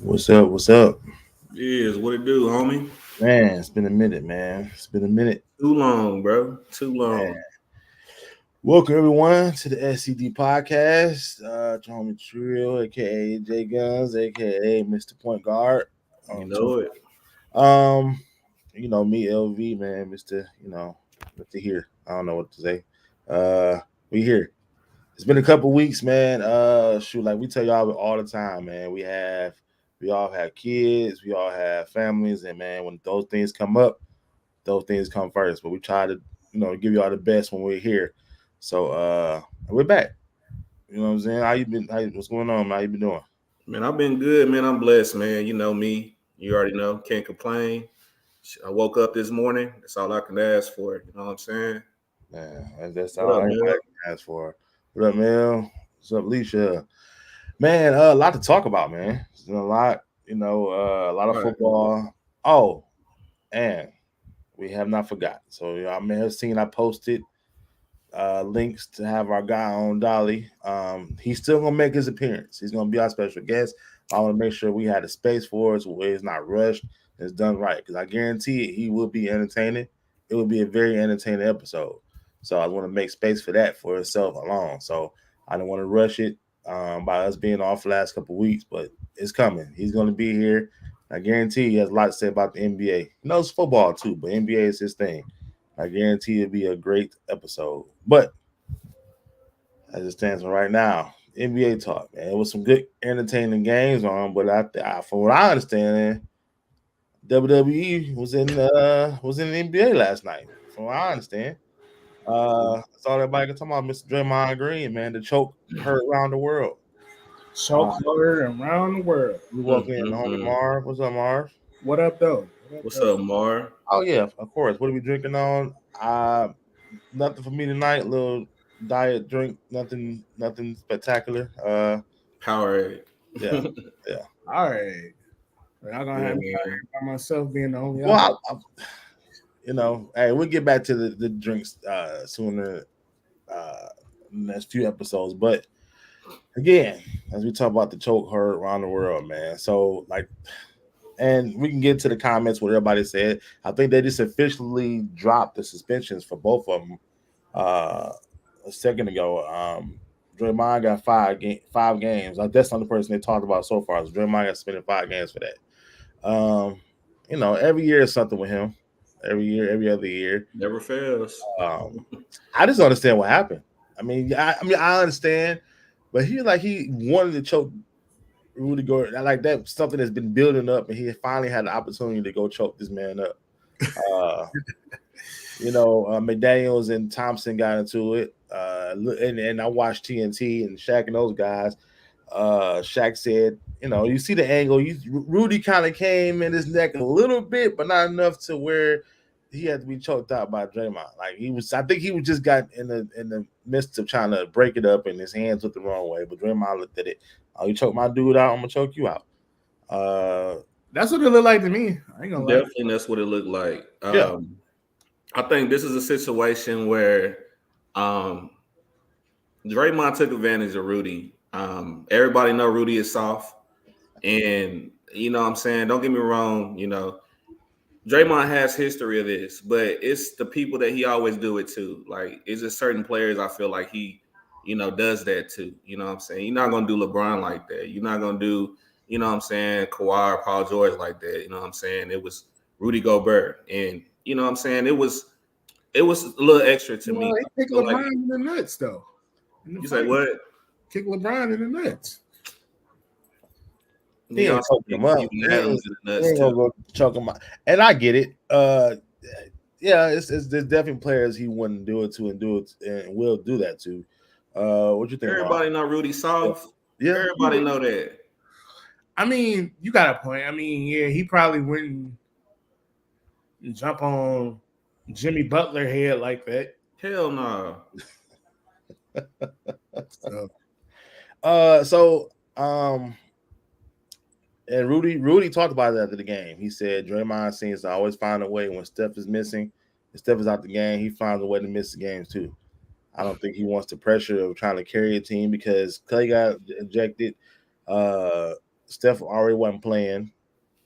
What's up? What's up? Is what it do, homie. Man, it's been a minute, man. It's been a minute. Too long, bro. Too Man. long. Welcome everyone to the SCD podcast. Homie Trio, aka J Guns, aka Mr. Point Guard. You Two. know it. Me, LV, man, Mr. Here. I don't know what to say. We here. It's been a couple weeks, man. Like we tell y'all all the time, man. We all have kids, we all have families, and man, when those things come up, those things come first. But we try to, give y'all the best when we're here. So we're back. You know what I'm saying? How you been? What's going on, man? How you been doing? Man, I've been good, man. I'm blessed, man. You know me. You already know. Can't complain. I woke up this morning. That's all I can ask for. You know what I'm saying? Man, that's What all up, everybody man? can ask for. What up, Mel? What's up, Leisha? Man, a lot to talk about, man. It's been a lot, a lot of Right. football. Oh, and we have not forgotten. So I may have seen I posted links to have our guy on Dolly. He's still gonna make his appearance. He's gonna be our special guest. I want to make sure we had a space for us where it's not rushed. It's done right because I guarantee it, he will be entertaining. It will be a very entertaining episode. So I want to make space for that for itself alone. So I don't want to rush it by us being off the last couple weeks, but it's coming. He's going to be here. I guarantee he has a lot to say about the NBA. He knows football too, but NBA is his thing. I guarantee it'll be a great episode. But as it stands right now, NBA talk, man. It was some good, entertaining games on, but from what I understand, WWE was in the NBA last night. From what I understand, that's all everybody can talk about. Mr. Draymond Green, man, the choke hurt around the world. Uh, Choke her around the world. we walk in, the homie Mm-mm-mm. Marv. What's up, Marv? What up, though? What up, What's though? up, Mar? Oh yeah, of course. What are we drinking on? Nothing for me tonight. Little diet drink. Nothing spectacular. Powerade. Yeah, yeah. All right. Y'all gonna Yeah, have me out man. here by myself being the only alcohol. Well, hey, we'll get back to the drinks sooner next few episodes. But again, as we talk about the choke hurt around the world, man. So like, and we can get to the comments what everybody said. I think they just officially dropped the suspensions for both of them a second ago. Draymond got five games. Like, that's not the person they talked about so far. So Draymond got suspended 5 games for that. Every year is something with him. Every year, every other year. Never fails. Um, I just don't understand what happened. I understand, but he wanted to choke Rudy Gordon. Like, that's something that's been building up, and he finally had the opportunity to go choke this man up. Uh, McDaniels and Thompson got into it. And I watched TNT and Shaq and those guys. Shaq said, you see the angle. Rudy kind of came in his neck a little bit, but not enough to where he had to be choked out by Draymond. Like, he was, I think he was just got in the midst of trying to break it up, and his hands went the wrong way. But Draymond looked at it. Oh, you choke my dude out, I'm gonna choke you out. That's what it looked like to me. I ain't gonna lie. Definitely, that's what it looked like. Yeah, I think this is a situation where um, Draymond took advantage of Rudy. Everybody know Rudy is soft, and you know what I'm saying. Don't get me wrong. Draymond has history of this, but it's the people that he always do it to. Like, it's just certain players I feel like he, does that to. You know what I'm saying? You're not gonna do LeBron like that. You're not gonna do, what I'm saying, Kawhi or Paul George like that. You know what I'm saying? It was Rudy Gobert, and you know what I'm saying. It was a little extra to me. Well, he I kicked feel like LeBron in the nuts, though. In the you say fight, what? kick LeBron in the nuts. he He ain't also choking him kicked up. Steven Adams in the He nuts ain't gonna too. go choke him out. And I get it. Yeah, there's definitely players he wouldn't do it to and do it and will do that to. What you think, Mark? Everybody know Rudy soft. Yeah, Everybody know that. I mean, you got a point. I mean, yeah, he probably wouldn't jump on Jimmy Butler head like that. Hell no. So So and Rudy talked about it after the game. He said Draymond seems to always find a way when Steph is missing. If Steph is out the game, he finds a way to miss the games too. I don't think he wants the pressure of trying to carry a team because Clay got ejected. Uh, Steph already wasn't playing.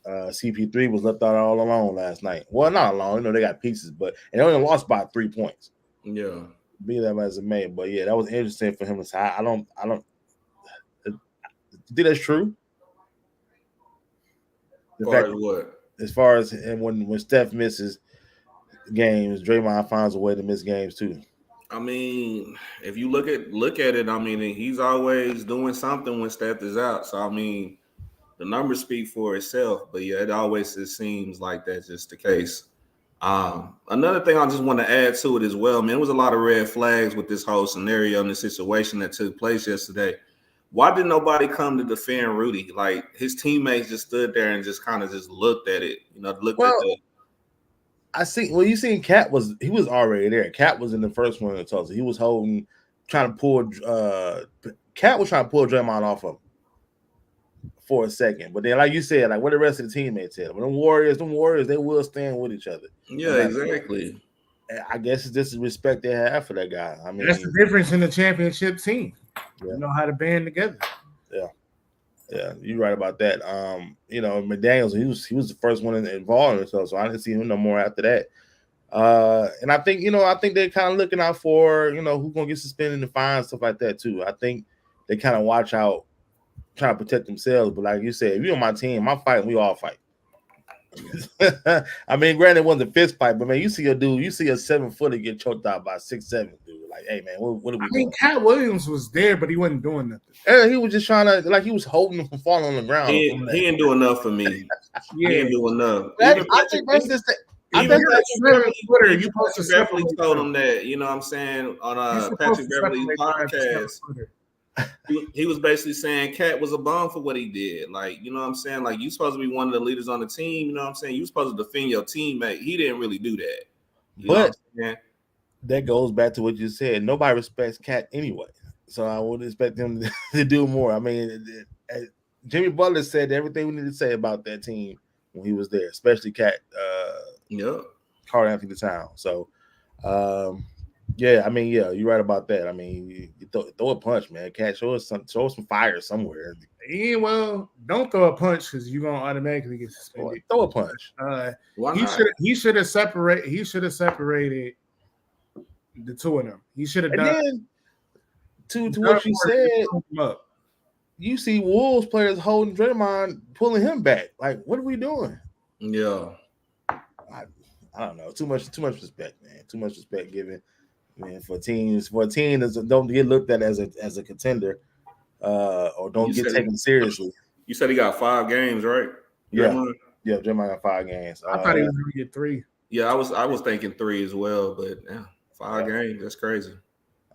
CP3 was left out all alone last night. Well, not alone. They got pieces, but and they only lost by 3 points. Yeah. Be that as it may, but yeah, that was interesting for him to say. I don't. Think that's true. As far as and when Steph misses games, Draymond finds a way to miss games too. I mean, if you look at it, I mean, he's always doing something when Steph is out. So I mean, the numbers speak for itself. But yeah, it seems like that's just the case. Another thing I just want to add to it as well, man, there was a lot of red flags with this whole scenario and the situation that took place yesterday. Why did nobody come to defend Rudy? Like his teammates just stood there and just kind of just looked at it, at the. I see. Well, you seen Cat was already there. Cat was in the first one in Tulsa. He was trying to pull. Cat was trying to pull Draymond off of him for a second, but then, like you said, like what the rest of the teammates said, when them Warriors, they will stand with each other. Yeah, exactly. I guess it's just the respect they have for that guy. I mean, that's the difference in the championship team. Yeah. You know how to band together. Yeah, you're right about that. McDaniels, he was the first one involved in it, so I didn't see him no more after that. And I think they're kind of looking out for who's gonna get suspended and fined, stuff like that too. I think they kind of watch out, trying to protect themselves. But like you said, if you're on my team, I'm fighting. We all fight. I mean, granted, it wasn't a fist fight, but man, you see a 7-footer get choked out by 6'7" dude. Like, hey man, what are we doing? Cat Williams was there, but he wasn't doing nothing. Yeah, he was just trying to, he was holding him from falling on the ground. He didn't do enough for me. He didn't do enough. I think that's just the. Patrick Beverly told him that, you know what I'm saying, on Patrick Beverly's podcast. He was basically saying Cat was a bum for what he did. Like, you know what I'm saying? Like, you supposed to be one of the leaders on the team, you know what I'm saying? You supposed to defend your teammate. He didn't really do that. But that goes back to what you said. Nobody respects Cat anyway. So I would expect him to do more. I mean, Jimmy Butler said everything we need to say about that team when he was there, especially Cat Carl Anthony Towns. So you're right about that. I mean, you throw a punch, man. Cat, show us some fire somewhere. Yeah, well, don't throw a punch because you're gonna automatically get suspended. Throw a punch. He should have separated the two of them. He should have done. Then, to what you said, you see Wolves players holding Draymond, pulling him back. Like, what are we doing? Yeah, I don't know. Too much respect, man. Too much respect given. Man, for a team that don't get looked at as a contender, or don't get taken seriously. You said he got 5 games, right? Draymond got 5 games. I thought he was going to get 3. Yeah, I was thinking 3 as well, but 5 games, that's crazy.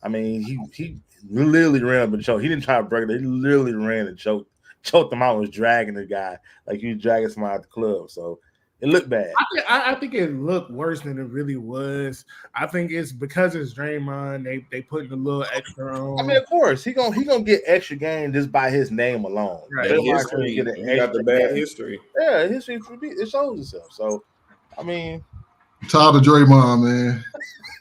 I mean, he literally ran up and choked. He didn't try to break it. He literally ran and choked him out. Was dragging the guy like he was dragging somebody out the club. So it looked bad. I think it looked worse than it really was. I think it's because it's Draymond. They putting a little extra on. I mean, of course, he gonna get extra game just by his name alone. Right. History. He got the bad history. Yeah, history it shows itself. So, I mean, tired of Draymond, man.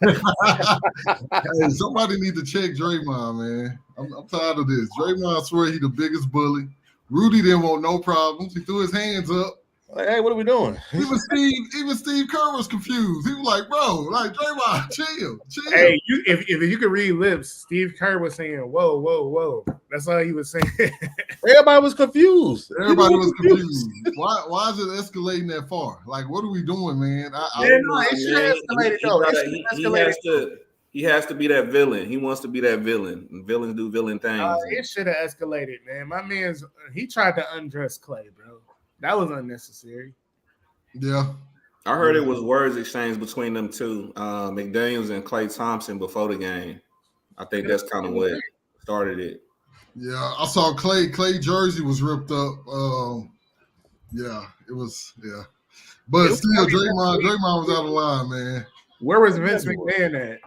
Hey, somebody need to check Draymond, man. I'm tired of this. Draymond swear he the biggest bully. Rudy didn't want no problems. He threw his hands up. Like, hey, what are we doing? Even Steve Kerr was confused. He was like, bro, like, Draymond, chill. Hey, if you could read lips, Steve Kerr was saying, whoa, whoa, whoa. That's all he was saying. Everybody was confused. Everybody was confused. Why is it escalating that far? Like, what are we doing, man? It should escalate though. He has to be that villain. He wants to be that villain. And villains do villain things. It should have escalated, man. My man's he tried to undress Clay, bro. That was unnecessary. Yeah. I heard it was words exchanged between them two, McDaniels and Klay Thompson before the game. I think that's kind of what started it. Yeah, I saw Clay jersey was ripped up. It was. But still, Draymond was out of line, man. Where was Vince McMahon at?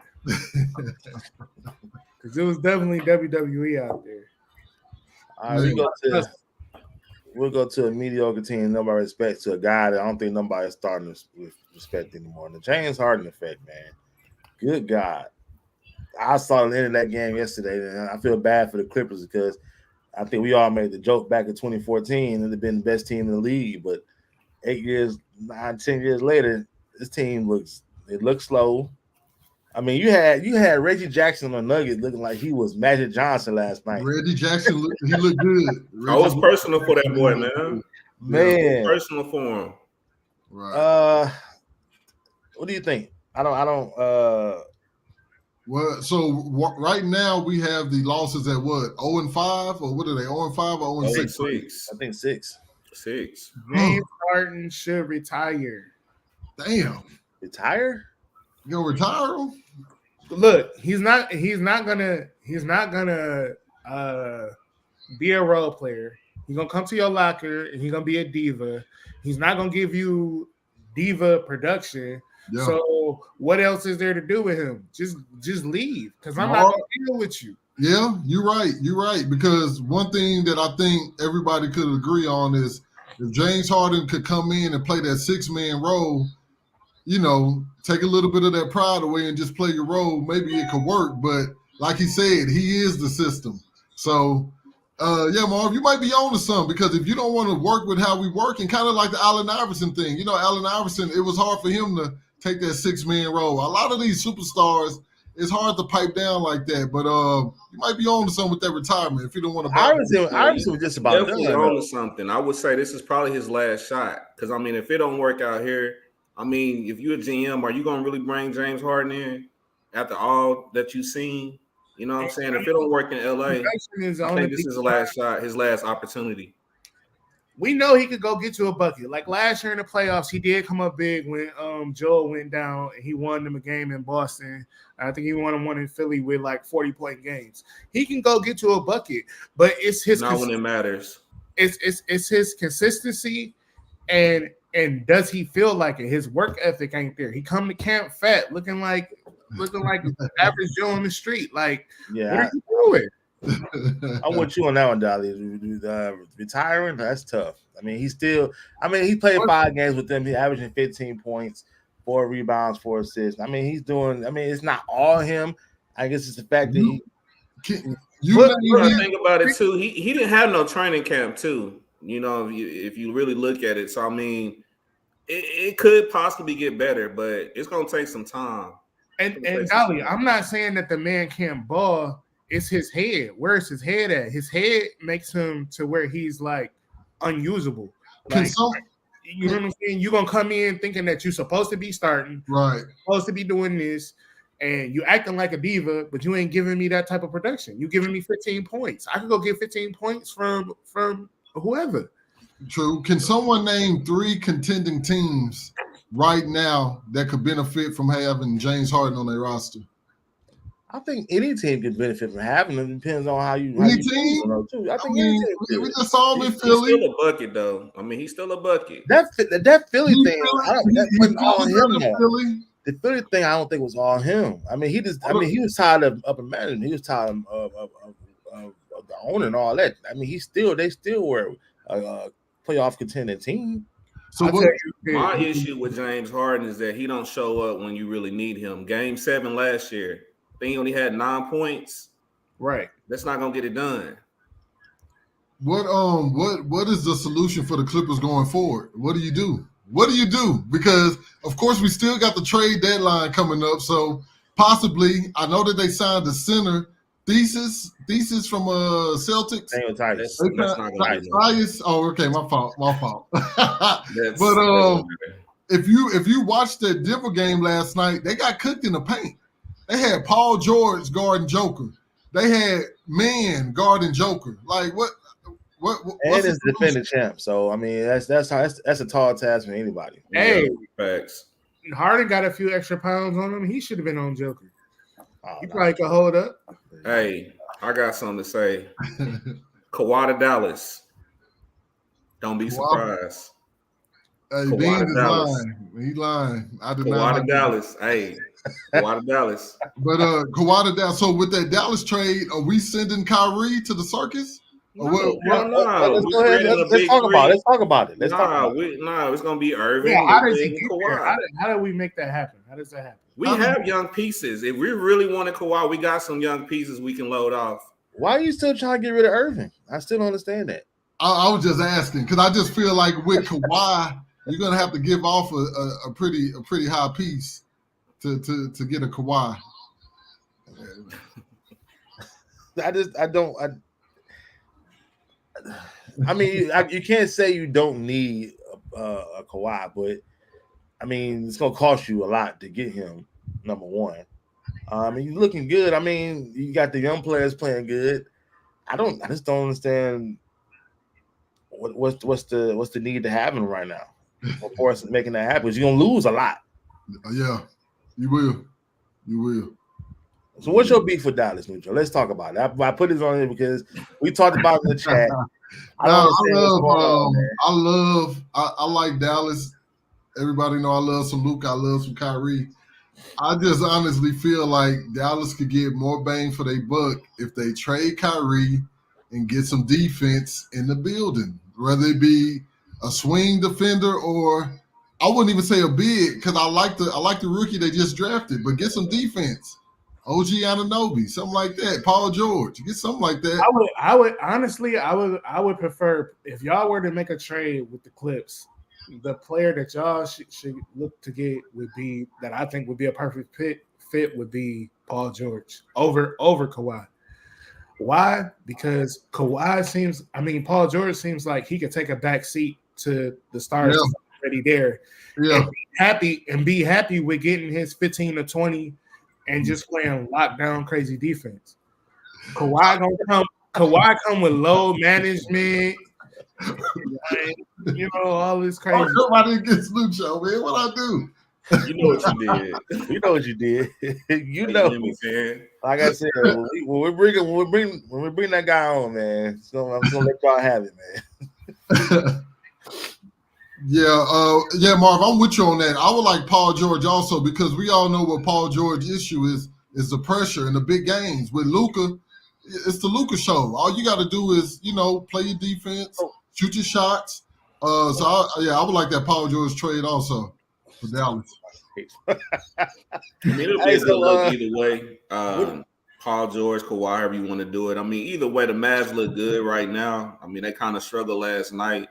Because it was definitely WWE out there. All right, we'll go to a mediocre team nobody respects, to a guy that I don't think nobody's starting to respect anymore. The James Harden effect, man. Good God. I saw the end of that game yesterday, and I feel bad for the Clippers because I think we all made the joke back in 2014 and they've been the best team in the league. But 8 years, 9, 10 years later, this team looks slow. I mean, you had Reggie Jackson on Nuggets looking like he was Magic Johnson last night. Reggie Jackson looked good. I was personal for that boy, man. Man, Personal for him. Right. What do you think? I don't. Well, so right now we have the losses at what 0-5 or what are they 0-5 or 0-6? I think 6. James Harden should retire. Damn. Retire? You gonna retire him? Look, he's not gonna be a role player. He's gonna come to your locker and he's gonna be a diva. He's not gonna give you diva production. Yeah. So what else is there to do with him? Just leave, because I'm not gonna deal with you. Yeah, you're right. Because one thing that I think everybody could agree on is if James Harden could come in and play that 6-man role, you know, take a little bit of that pride away and just play your role, maybe it could work. But like he said, he is the system. So yeah, Marv, you might be on to something, because if you don't want to work with how we work, and kind of like the Allen Iverson thing, you know, Allen Iverson, it was hard for him to take that 6-man role. A lot of these superstars, it's hard to pipe down like that, but you might be on to something with that retirement if you don't want to. Iverson was just about definitely on to something. I would say this is probably his last shot, because I mean, if it don't work out here, I mean, if you're a GM, are you gonna really bring James Harden in after all that you've seen? You know what I'm saying? If it don't work in LA, I think this is the last shot, his last opportunity. We know he could go get you a bucket. Like last year in the playoffs, he did come up big when Joel went down and he won them a game in Boston. I think he won one in Philly with like 40-point games. He can go get you a bucket, but it's his not when it matters. It's his consistency and does he feel like it? His work ethic ain't there. He come to camp fat, looking like average Joe on the street. Like, yeah, what are you doing? I'm with you on that one, Dolly. Retiring, that's tough. I mean, he played 5 games with them. He's averaging 15 points, 4 rebounds, 4 assists. I mean, it's not all him. I guess it's the fact that think about it too. He didn't have no training camp too. You know, if you really look at it. So I mean, it could possibly get better, but it's gonna take some time. And Dolly, I'm not saying that the man can't ball. It's his head. Where's his head at? His head makes him to where he's like unusable. Like, you know what I'm saying? You're gonna come in thinking that you're supposed to be starting, right? Supposed to be doing this, and you acting like a diva, but you ain't giving me that type of production. You giving me 15 points. I could go get 15 points from whoever. True. Can someone name 3 contending teams right now that could benefit from having James Harden on their roster? I think any team could benefit from having him. It depends on how you. Any team? Too. I think any team. We just saw him in Philly. He's still a bucket, though. I mean, he's still a bucket. That Philly thing, that wasn't all him. The Philly thing, I don't think was all him. I mean, he was tired of upper management. He was tired of the owner and all that. I mean, they still were a playoff contending team. So my issue with James Harden is that he don't show up when you really need him. Game 7 last year, I think he only had 9 points. Right. That's not gonna get it done. What is the solution for the Clippers going forward? What do you do? Because of course we still got the trade deadline coming up. So possibly, I know that they signed the center thesis from Celtics. That's not gonna be oh, okay, my fault. But if you watched that Denver game last night, they got cooked in the paint. They had Paul George guarding Joker. They had Man guarding Joker. Like what? And it's the defending champ. So I mean, that's a tall task for anybody. Hey, facts. Harden got a few extra pounds on him. He should have been on Joker. He probably could hold up. Hey, I got something to say. Kawhi to Dallas. Don't be surprised. Hey, Bean is lying. He's lying. I did not. Kawhi to Dallas. Hey, Kawhi to Dallas. But Kawhi to Dallas. So with that Dallas trade, are we sending Kyrie to the circus? No. Let's talk about it. It's gonna be Irving. Yeah, how do we make that happen? How does that happen? We have young pieces. If we really wanted Kawhi, we got some young pieces we can load off. Why are you still trying to get rid of Irving? I still don't understand that. I was just asking because I just feel like with Kawhi, you're gonna have to give off a pretty high piece to get a Kawhi. I mean, you can't say you don't need a Kawhi, but I mean, it's gonna cost you a lot to get him. Number one, he's looking good. I mean, you got the young players playing good. I just don't understand what's the need to have him right now. Of course, making that happen, you're gonna lose a lot. Yeah, you will. You will. So what's your beef with Dallas, Neutral? Let's talk about it. I put this on here because we talked about it in the chat. I like Dallas. Everybody know I love some Luka. I love some Kyrie. I just honestly feel like Dallas could get more bang for their buck if they trade Kyrie and get some defense in the building, whether it be a swing defender or I wouldn't even say a big because I like the rookie they just drafted, but get some defense. OG Anunoby, something like that. Paul George, get something like that. I would honestly, I would prefer if y'all were to make a trade with the Clips, the player that y'all should look to get would be that I think would be a perfect fit would be Paul George over Kawhi. Why? Because Paul George seems like he could take a back seat to the stars already there. Yeah. And be happy with getting his 15 to 20 and just playing lockdown crazy defense. Kawhi come with load management. All this crazy. Nobody gets Lucho, man. What I do? You know what you did. You know what you did. You know. Like I said, when we bring that guy on, man, so I'm gonna let y'all have it, man. Yeah, Marv, I'm with you on that. I would like Paul George also because we all know what Paul George's issue is the pressure in the big games. With Luka, it's the Luka show. All you got to do is, play your defense, shoot your shots. I would like that Paul George trade also for Dallas. It'll be a good look either way. Paul George, Kawhi, however you want to do it. I mean, either way, the Mavs look good right now. I mean, they kind of struggled last night.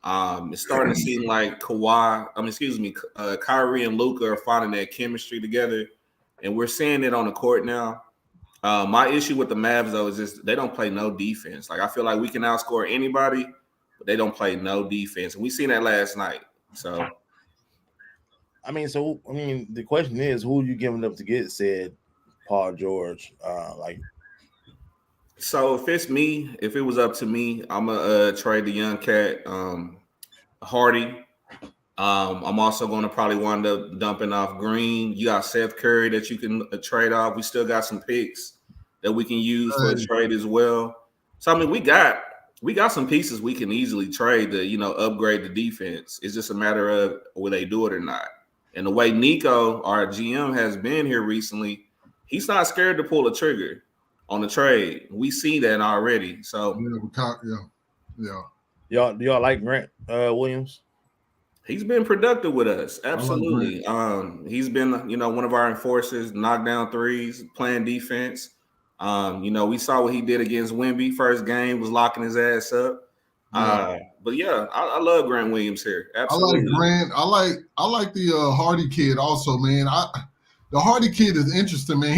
It's starting to seem like Kyrie and Luka are finding that chemistry together, and we're seeing it on the court now. My issue with the Mavs, though, is just they don't play no defense. Like, I feel like we can outscore anybody, but they don't play no defense. And we seen that last night. So, the question is, who are you giving up to get said Paul George? So if it was up to me, I'm gonna trade the young cat, Hardy. I'm also going to probably wind up dumping off Green. You got Seth Curry that you can trade off. We still got some picks that we can use for a trade as well. So I mean, we got some pieces we can easily trade to upgrade the defense. It's just a matter of will they do it or not. And the way Nico, our GM, has been here recently, he's not scared to pull a trigger on the trade. We see that already. So yeah. Y'all like Grant Williams? He's been productive with us. Absolutely. He's been, one of our enforcers, knock down threes, playing defense. We saw what he did against Wemby. First game was locking his ass up. But yeah, I love Grant Williams here. Absolutely. I like Grant. I like the Hardy kid also, man. The Hardy kid is interesting, man.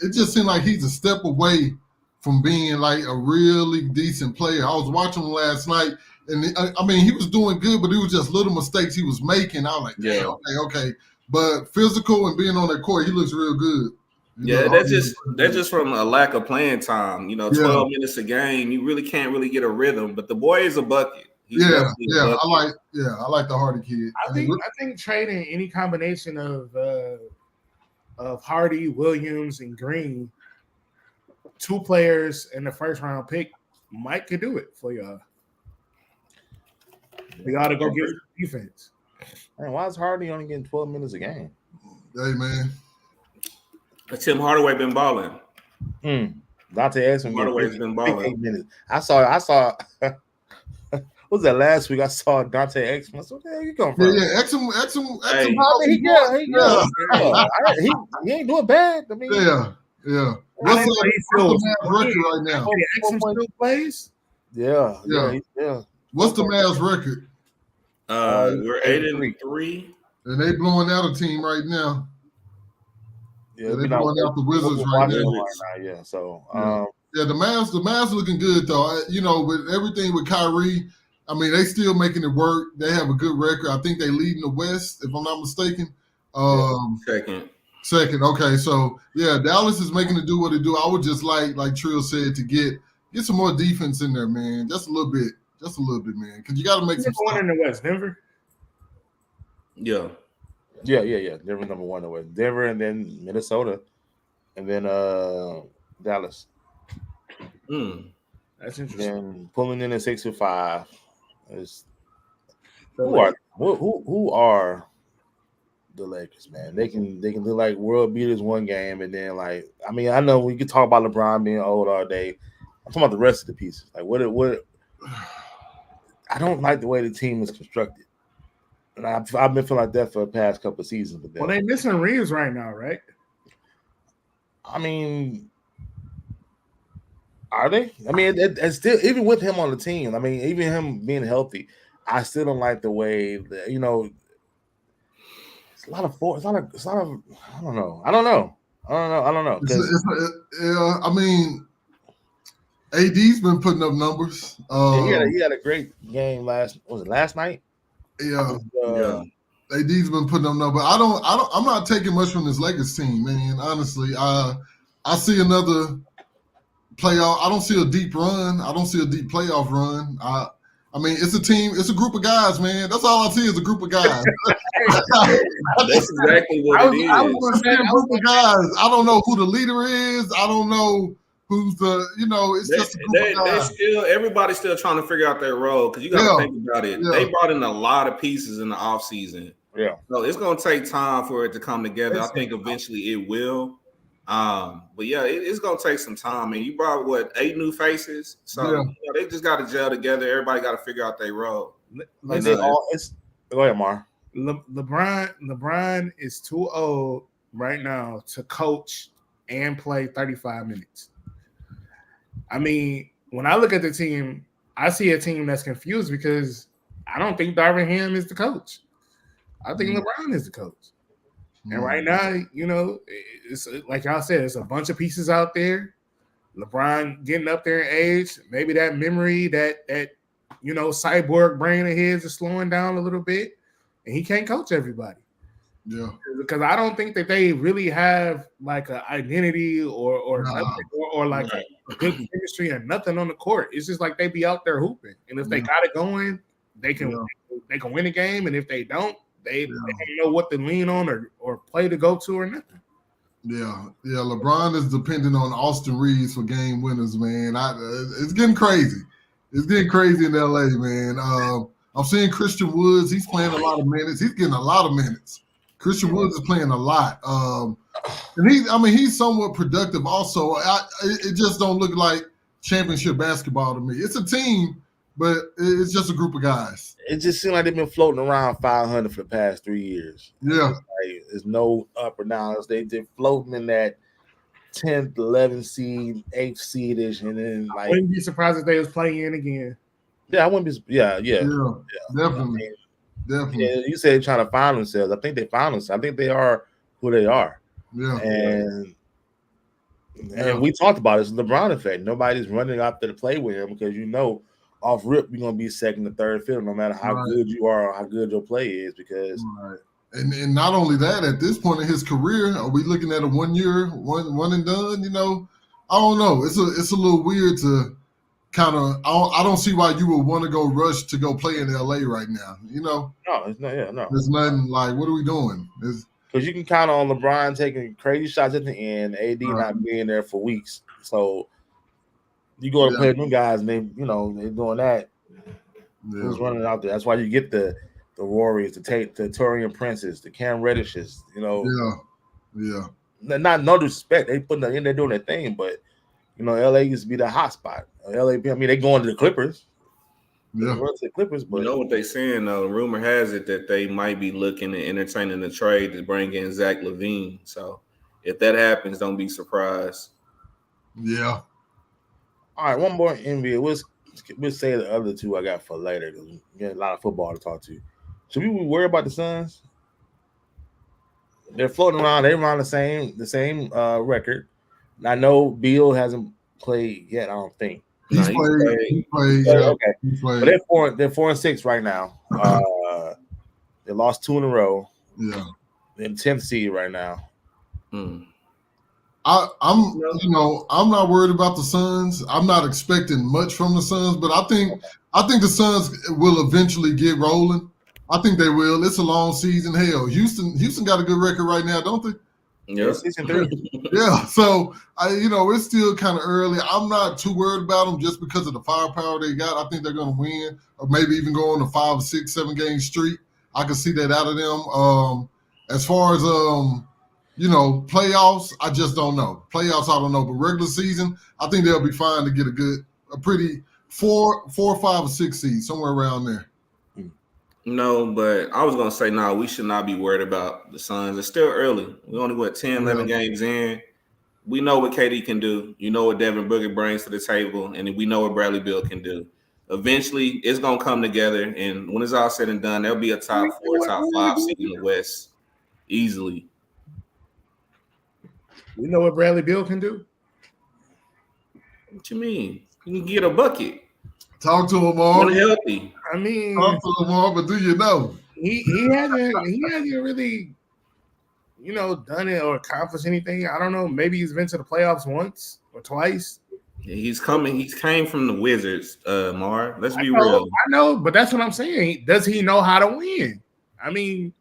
It just seemed like he's a step away from being like a really decent player. I was watching him last night, and he was doing good, but it was just little mistakes he was making. I was like, okay. But physical and being on that court, he looks real good. That's just from a lack of playing time. 12 minutes a game, you really can't really get a rhythm. But the boy is a bucket. I like the Hardy kid. I think trading any combination of Hardy, Williams, and Green, 2 players in the first round pick, Mike could do it for y'all. We got to go get defense. Man, why is Hardy only getting 12 minutes a game? Hey, man. Tim Hardaway been balling. Dante Exum Hardaway's been balling. 8 minutes. I saw. What was that last week? I saw Dante Exum. I said, where you come from? Yeah. Exum. He ain't doing bad. I mean, yeah. What's the Mavs record right now? Exum still plays? Yeah. What's the Mavs record? We're 8-3. And they blowing out a team right now. Yeah, they're blowing out the Wizards right now. Yeah, so the Mavs looking good though. With everything with Kyrie, I mean they still making it work. They have a good record. I think they lead in the West, if I'm not mistaken. Second. Okay, so yeah, Dallas is making it do what it do. I would just like Trill said, to get some more defense in there, man. Just a little bit, man. Because you got to make some. One in the West, Denver. Yeah. Denver number one in the West. Denver, and then Minnesota, and then Dallas. That's interesting. Then pulling in at 6-5 is who are the Lakers, man. They can look like world beaters one game, and then I know we could talk about LeBron being old all day. I'm talking about the rest of the pieces. Like what I don't like the way the team is constructed. And I've been feeling like that for the past couple of seasons. But they missing Reeves right now, right? I mean, are they? I mean, it's still, even with him on the team. I mean, even him being healthy, I still don't like the way that, it's a lot of force. It's a lot of. I don't know. I mean, AD's been putting up numbers. He had a great game last night? Yeah. AD's been putting up numbers. I'm not taking much from this Lakers team, man. Honestly, I see another playoff. I don't see a deep run. I don't see a deep playoff run. I mean, it's a team. It's a group of guys, man. That's all I see is a group of guys. That's exactly what it is. I was a group of guys. I don't know who the leader is. I don't know who's the. It's just a group of guys. Everybody's still trying to figure out their role, because you got to think about it. Yeah. They brought in a lot of pieces in the offseason. Yeah. So it's going to take time for it to come together. I think eventually it will. But yeah, it's gonna take some time. And you brought 8 new faces, so they just got to gel together. Everybody got to figure out their role. Go ahead, Mar. LeBron is too old right now to coach and play 35 minutes. I mean, when I look at the team, I see a team that's confused because I don't think Darvin Ham is the coach. I think LeBron is the coach. And right now, it's like y'all said, it's a bunch of pieces out there. LeBron getting up there in age, maybe that memory, that cyborg brain of his is slowing down a little bit, and he can't coach everybody. Yeah, because I don't think that they really have like an identity or nothing, or like a good chemistry and nothing on the court. It's just like they be out there hooping, and if they got it going, they can win a game, and if they don't. They don't know what to lean on or play to go to or nothing. Yeah. LeBron is dependent on Austin Reeves for game winners, man. It's getting crazy. It's getting crazy in LA, man. I'm seeing Christian Woods. He's playing a lot of minutes. He's getting a lot of minutes. Christian Woods is playing a lot. And he's somewhat productive also. It just don't look like championship basketball to me. It's a team, but it's just a group of guys. It just seems like they've been floating around 500 for the past 3 years. Yeah. There's no up or down. They're floating in that 10th, 11th seed, 8th seed-ish, and then I wouldn't be surprised if they was playing in again. Yeah, I wouldn't be. Yeah. Definitely. Definitely. Yeah, you said trying to find themselves. I think they found themselves. I think they are who they are. Yeah. And we talked about it. It's the LeBron effect. Nobody's running out there to play with him because off rip, you're gonna be second or third fiddle, no matter how good you are or how good your play is. Because and not only that, at this point in his career, are we looking at a 1 year, one and done? I don't know. It's a little weird to kind of. I don't see why you would want to go rush to go play in LA right now. No, it's not. Yeah, no. There's nothing like. What are we doing? Because you can count on LeBron taking crazy shots at the end, AD not being there for weeks, so. You go to play them guys, and they're doing that. Who's running out there? That's why you get the Warriors, the Taurean Princes, the Cam Reddishes. Yeah. Not no disrespect, they putting in, they're doing their thing, but LA used to be the hot spot. LA, they going to the Clippers. Yeah, the Clippers. But what they saying though? Rumor has it that they might be looking at entertaining the trade to bring in Zach LaVine. So if that happens, don't be surprised. Yeah. All right, one more NBA. We'll say the other two I got for later because we got a lot of football to talk to. Should we worry about the Suns? They're floating around. They're around the same record. I know Beal hasn't played yet. I don't think. No, He's played. He He played. played, Yeah. okay, He but played. they're 4-6 right now. They lost 2 in a row. Yeah. They're in 10th seed right now. I'm not worried about the Suns. I'm not expecting much from the Suns, but I think the Suns will eventually get rolling. I think they will. It's a long season. Hell, Houston got a good record right now, don't they? Yeah, 6-3. Yeah. So it's still kind of early. I'm not too worried about them just because of the firepower they got. I think they're going to win, or maybe even go on a 5, 6, 7 game streak. I can see that out of them. As far as playoffs, I just don't know. Playoffs, I don't know. But regular season, I think they'll be fine to get a pretty 4, 5, or 6 seed, somewhere around there. No, but I was going to say, no, we should not be worried about the Suns. It's still early. We only, 10, 11 games in. We know what KD can do. You know what Devin Booker brings to the table, and we know what Bradley Beal can do. Eventually, it's going to come together, and when it's all said and done, there'll be a top 4, top 5 seed in the West easily. We know what Bradley Beal can do. What you mean? You can get a bucket. Talk to him all. Healthy. I mean, talk to him all, but do you know? He hasn't really, done it or accomplished anything. I don't know. Maybe he's been to the playoffs once or twice. Yeah, he's coming. He came from the Wizards, Mar. Let's be I real. know, but that's what I'm saying. Does he know how to win? I mean,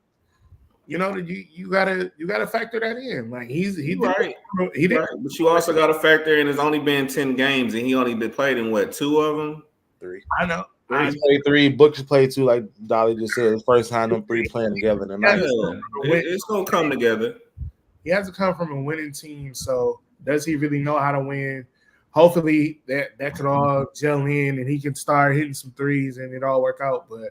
you gotta factor that in. Like he right. He did, right. But you also got to factor in. It's only been 10 games, and he only been played in 2 of them. 3. I know. He's played 3. Booker's played 2. Like Dolly just said, it's the first time them 3 playing together tonight. It's gonna come together. He has to come from a winning team. So does he really know how to win? Hopefully that could all gel in and he can start hitting some threes and it all work out. But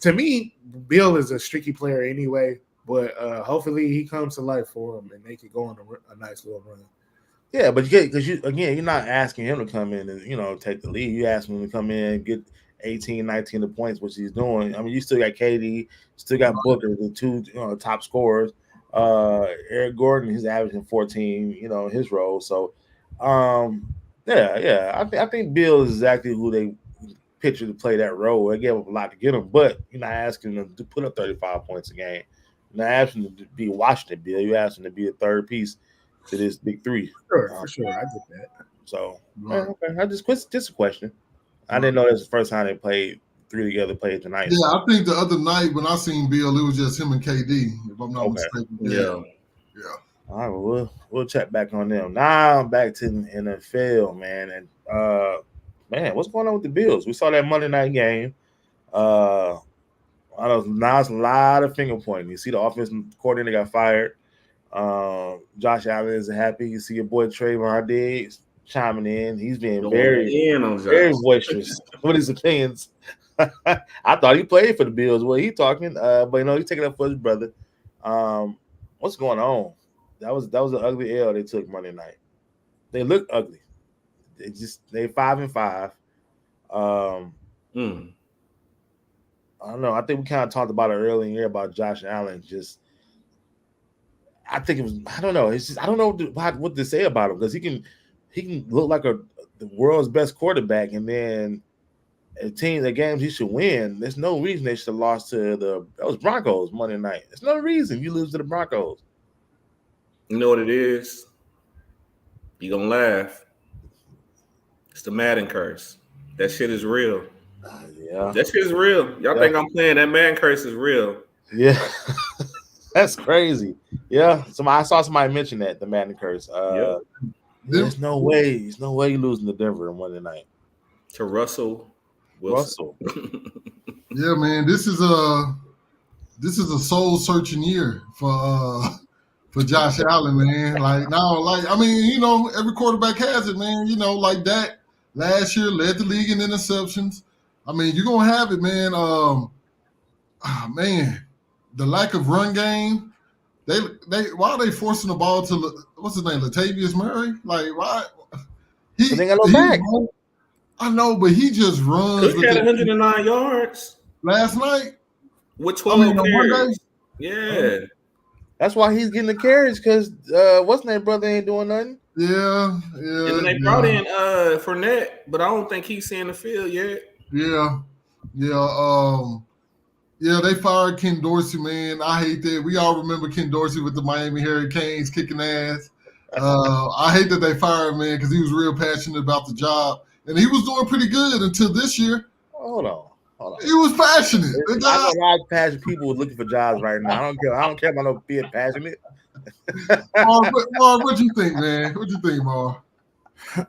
to me, Bill is a streaky player anyway. But hopefully he comes to life for him and they could go on a nice little run. Yeah, but you're not asking him to come in and take the lead. You ask him to come in and get 18, 19 points, which he's doing. I mean, you still got KD, still got Booker, the 2 top scorers. Eric Gordon, he's averaging 14, his role. So, I think Bill is exactly who they picture to play that role. They gave up a lot to get him, but you're not asking him to put up 35 points a game. You're not asking him to be Washington Bill. You ask him to be a third piece to this big 3. For sure. I get that. So, okay. Just a question. I didn't know that's the first time they played 3 together, played tonight. Yeah, I think the other night when I seen Bill, it was just him and KD, if I'm not mistaken. Yeah. All right, well, we'll check back on them. Now I'm back to the NFL, man. And what's going on with the Bills? We saw that Monday night game. Now it's a lot of finger pointing. You see the offensive coordinator got fired. Josh Allen isn't happy. You see your boy Trayvon Diggs chiming in. He's being very boisterous with his opinions. I thought he played for the Bills. Well, he talking, but he's taking up for his brother. What's going on? That was an ugly L they took Monday night. They look ugly. They 5-5. I don't know. I think we kind of talked about it earlier in the year about Josh Allen. I think it was. I don't know. It's just I don't know what to say about him because he can look like the world's best quarterback, and then the games he should win. There's no reason they should have lost to those Broncos Monday night. There's no reason you lose to the Broncos. You know what it is? You're gonna laugh. It's the Madden curse. That shit is real. Yeah. That shit is real. Y'all think I'm playing? That Madden curse is real. Yeah. That's crazy. Yeah. I saw somebody mention that, the Madden curse. There's no way. There's no way you're losing to Denver on Monday night. To Russell Wilson. Yeah, man. This is a soul searching year for Josh Allen, man. Every quarterback has it, man. Like that last year led the league in interceptions. I mean, you're gonna have it, man. Man, the lack of run game. Why are they forcing the ball to what's his name, Latavius Murray? Like, why? They got no back. I know, but he just runs. Cook had 109 yards last night with 12 carries. Yeah. That's why he's getting the carries because what's that brother ain't doing nothing. Yeah. And then they brought in Fournette, but I don't think he's seeing the field yet. Yeah. They fired Ken Dorsey, man. I hate that. We all remember Ken Dorsey with the Miami Hurricanes kicking ass. I hate that they fired him, man, because he was real passionate about the job. And he was doing pretty good until this year. Hold on. He was passionate. I know a lot of passionate people looking for jobs right now. I don't care about no being passionate. Mar, what you think, man? What you think, Mar?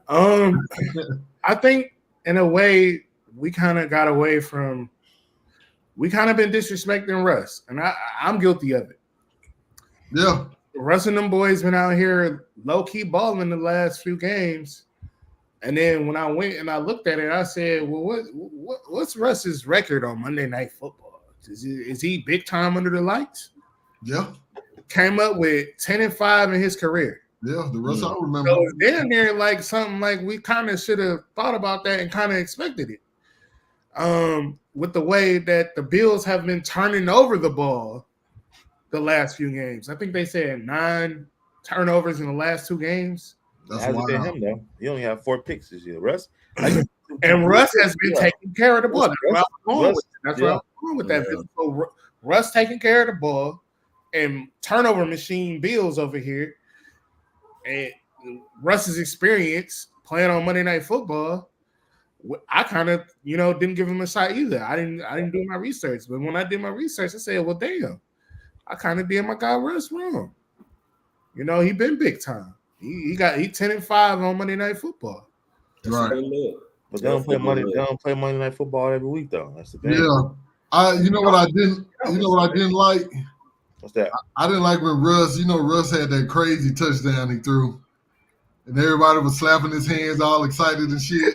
I think in a way we kind of got away from. We kind of been disrespecting Russ, and I'm guilty of it. Yeah, Russ and them boys been out here low key balling the last few games. And then when I went and I looked at it, I said, "Well, what's Russ's record on Monday Night Football? Is he big time under the lights?" Yeah, came up with 10-5 in his career. Yeah, the Russ I remember. So damn near like something like we kind of should have thought about that and kind of expected it. With the way that the Bills have been turning over the ball the last few games, I think they said 9 turnovers in the last 2 games. That's hasn't been him though. He only had 4 picks this year. Russ, and Russ has been taking care of the ball. That's where I'm going with that. So Russ taking care of the ball and turnover machine Bills over here, and Russ's experience playing on Monday Night Football. I kind of, didn't give him a shot either. I didn't do my research, but when I did my research, I said, well, damn, I kind of did my guy Russ wrong. He been big time. He 10-5 on Monday Night Football. Right. But they don't play Monday Night Football every week though. That's the thing. Yeah. You know what I didn't like? What's that? I didn't like when Russ had that crazy touchdown he threw. And everybody was slapping his hands all excited and shit.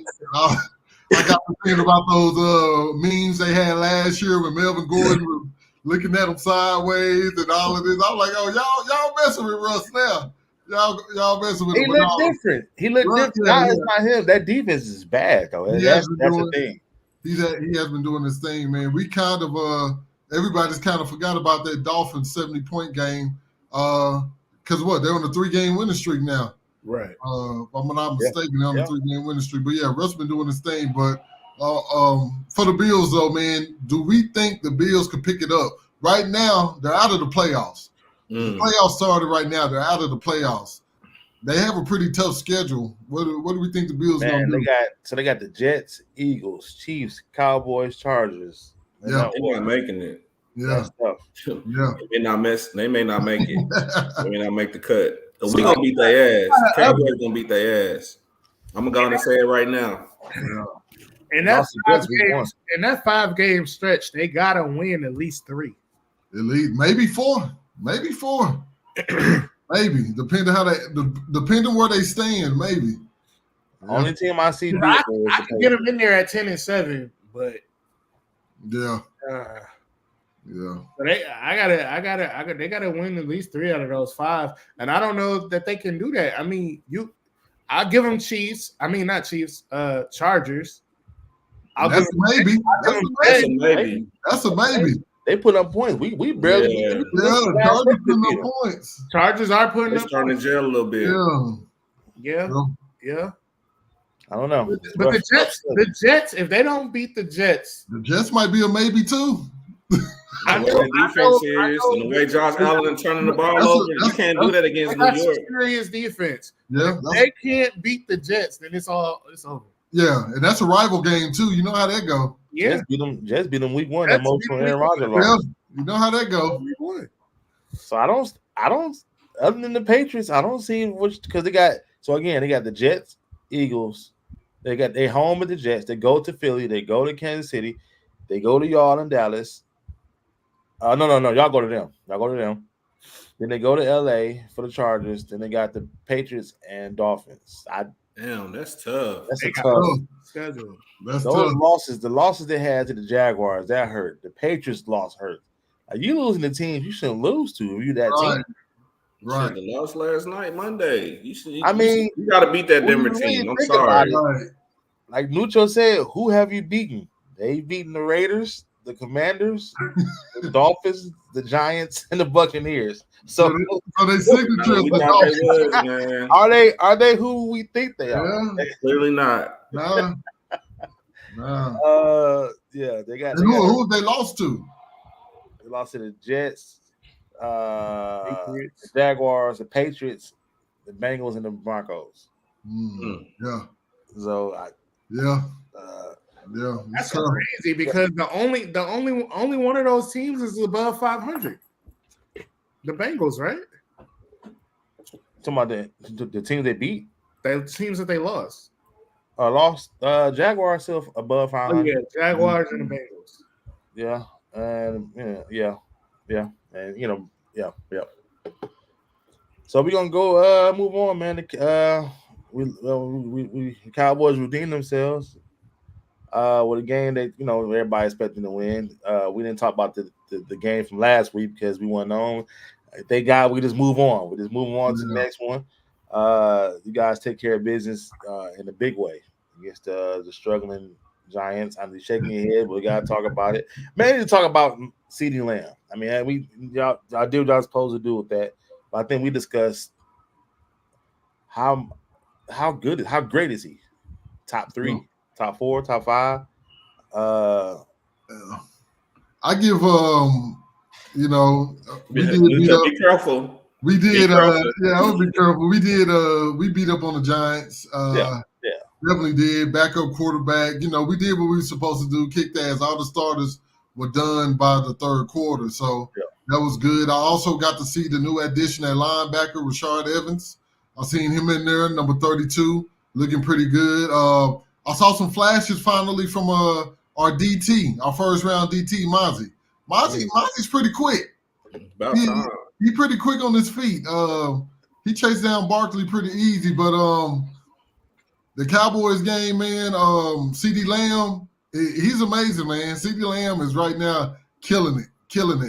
I got to thinking about those memes they had last year when Melvin Gordon was looking at him sideways and all of this. I'm like, oh, y'all messing with Russ now. Y'all messing with him. He looked different. It's not him. That defense is bad, though. That's the thing. He has been doing this thing, man. We kind of everybody's kind of forgot about that Dolphins 70-point game. Because they're on a 3-game winning streak now. Right. If I'm not mistaken, they're on a 3-game winning streak. But yeah, Russ been doing this thing. But for the Bills, though, man, do we think the Bills could pick it up? Right now, they're out of the playoffs. The playoffs started right now. They're out of the playoffs. They have a pretty tough schedule. What do we think the Bills going to do? They got the Jets, Eagles, Chiefs, Cowboys, Chargers. They're not making it. Yeah. That's tough. Yeah. They may not make it. They may not make the cut. We gonna beat their ass. Cowboys gonna beat their ass. I'm gonna say it right now. Yeah. And that 5-game stretch, they gotta win at least 3. At least maybe 4. Maybe 4. Maybe depending where they stand. Maybe. Only team I see. I can get them in there at 10-7, but yeah. Yeah. But they gotta win at least 3 out of those 5. And I don't know that they can do that. I mean, I'll give them Chiefs. I mean, not Chiefs, Chargers. That's a maybe. That's a maybe. They put up points. We barely Chargers putting up points. Chargers are putting They're up starting to gel a little bit. Yeah. I don't know. But the Jets, if they don't beat the Jets might be a maybe too. I know defense is, and the way Josh Allen turning the ball over, you can't do that against New York. Serious defense. Yeah, if they can't beat the Jets, then it's over. Yeah, and that's a rival game too. You know how that go. Yeah, Jets beat them week 1. That emotional Aaron Rodgers loss. Yeah, you know how that go. So I don't. Other than the Patriots, I don't see because they got the Jets, Eagles. They home at the Jets. They go to Philly. They go to Kansas City. They go to y'all in Dallas. No. Y'all go to them. Then they go to LA for the Chargers. Then they got the Patriots and Dolphins. Damn, that's tough. That's a tough schedule. Those losses, the losses they had to the Jaguars, that hurt. The Patriots loss hurt. You losing the teams you shouldn't lose to if you that team. Right. Shit, they lost last night, Monday. You got to beat that when Denver you really team. I'm think about sorry. Right. like Nucho said, who have you beaten? They've beaten the Raiders, the Commanders, the Dolphins, the Giants, and the Buccaneers. So they signature No, is we the thought they Dolphins. was, man. are they who we think they are? Yeah. Clearly not. Nah. Yeah, they got And who have they lost to? they lost to the Jets, the Patriots. Jaguars, the Patriots, the Bengals, and the Broncos. Yeah. So Yeah. That's crazy because the only one of those teams is above 500. The Bengals, right? talking about the team they beat, The teams that they lost. lost. Jaguars still above 500. Oh, yeah, Jaguars and the Bengals. Yeah, and yeah, and yeah. So we're gonna go move on, man. We Cowboys redeemed themselves with a game that everybody expecting to win. We didn't talk about the game from last week because we weren't on. Thank God we just move on. We just move on to the next one. You guys take care of business in a big way against the struggling Giants. I'm shaking your head, but we gotta talk about it. Mainly to talk about CeeDee Lamb. I mean, y'all do what y'all supposed to do with that. But I think we discussed how great is he? Top 3, top 4, top 5. I give we did beat up. Be careful. We did I would be careful. We did we beat up on the Giants. Yeah. Definitely did. Backup quarterback. We did what we were supposed to do. Kicked ass. All the starters were done by the third quarter. So that was good. I also got to see the new addition at linebacker, Rashard Evans. I seen him in there, number 32, looking pretty good. I saw some flashes finally from our DT, our first round DT, Mozzie. Mozzie's pretty quick. About time. He pretty quick on his feet. He chased down Barkley pretty easy, but the Cowboys game, man, CeeDee Lamb, he's amazing, man. CeeDee Lamb is right now killing it.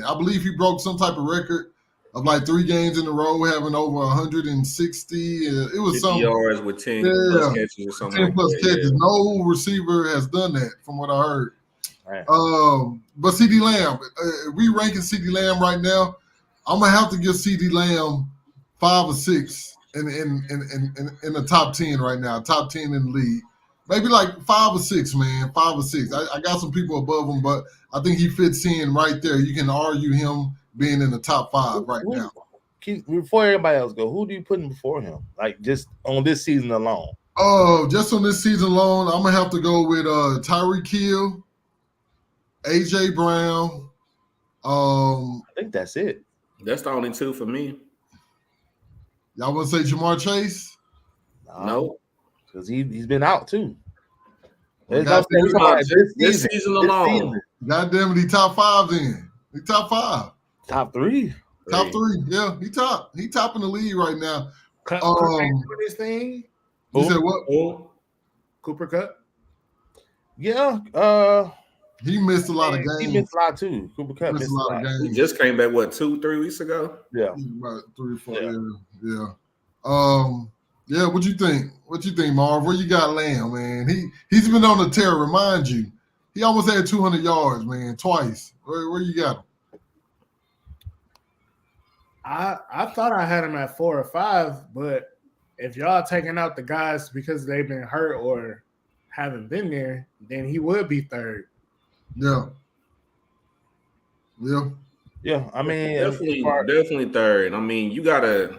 I believe he broke some type of record of like 3 games in a row, having over 160. It was 50 something. yards with 10 plus catches or something. 10 plus catches. Yeah. No receiver has done that, from what I heard. Right. But CeeDee Lamb, we ranking CeeDee Lamb right now. I'm gonna have to give CeeDee Lamb 5 or 6 in the top 10 right now. Top 10 in the league. Maybe like 5 or 6, man. 5 or 6. I got some people above him, but I think he fits in right there. You can argue him being in the top 5 right now. Before everybody else go, who do you put in before him? Like just on this season alone? Just on this season alone, I'm gonna have to go with Tyreek Hill, AJ Brown. I think that's it. That's the only 2 for me. Y'all want to say Jamar Chase? No, because he's been out too. This season alone. God damn it, he top 5 then. He top 5. Top 3. Top 3. Yeah, he top in the league right now. This thing. You said what? Cooper Kupp. Yeah. He missed a lot of games. He missed a lot too. Cooper Kupp missed a lot of games. He just came back 2-3 weeks ago. Yeah, about 3 or 4. Yeah. Yeah. What you think? Marv? Where you got Lamb, man? He's been on the tear. Remind you, he almost had 200 yards, man, twice. Where you got him? I thought I had him at 4 or 5, but if y'all taking out the guys because they've been hurt or haven't been there, then he would be 3rd. Yeah. I mean, definitely 3rd. I mean, you gotta.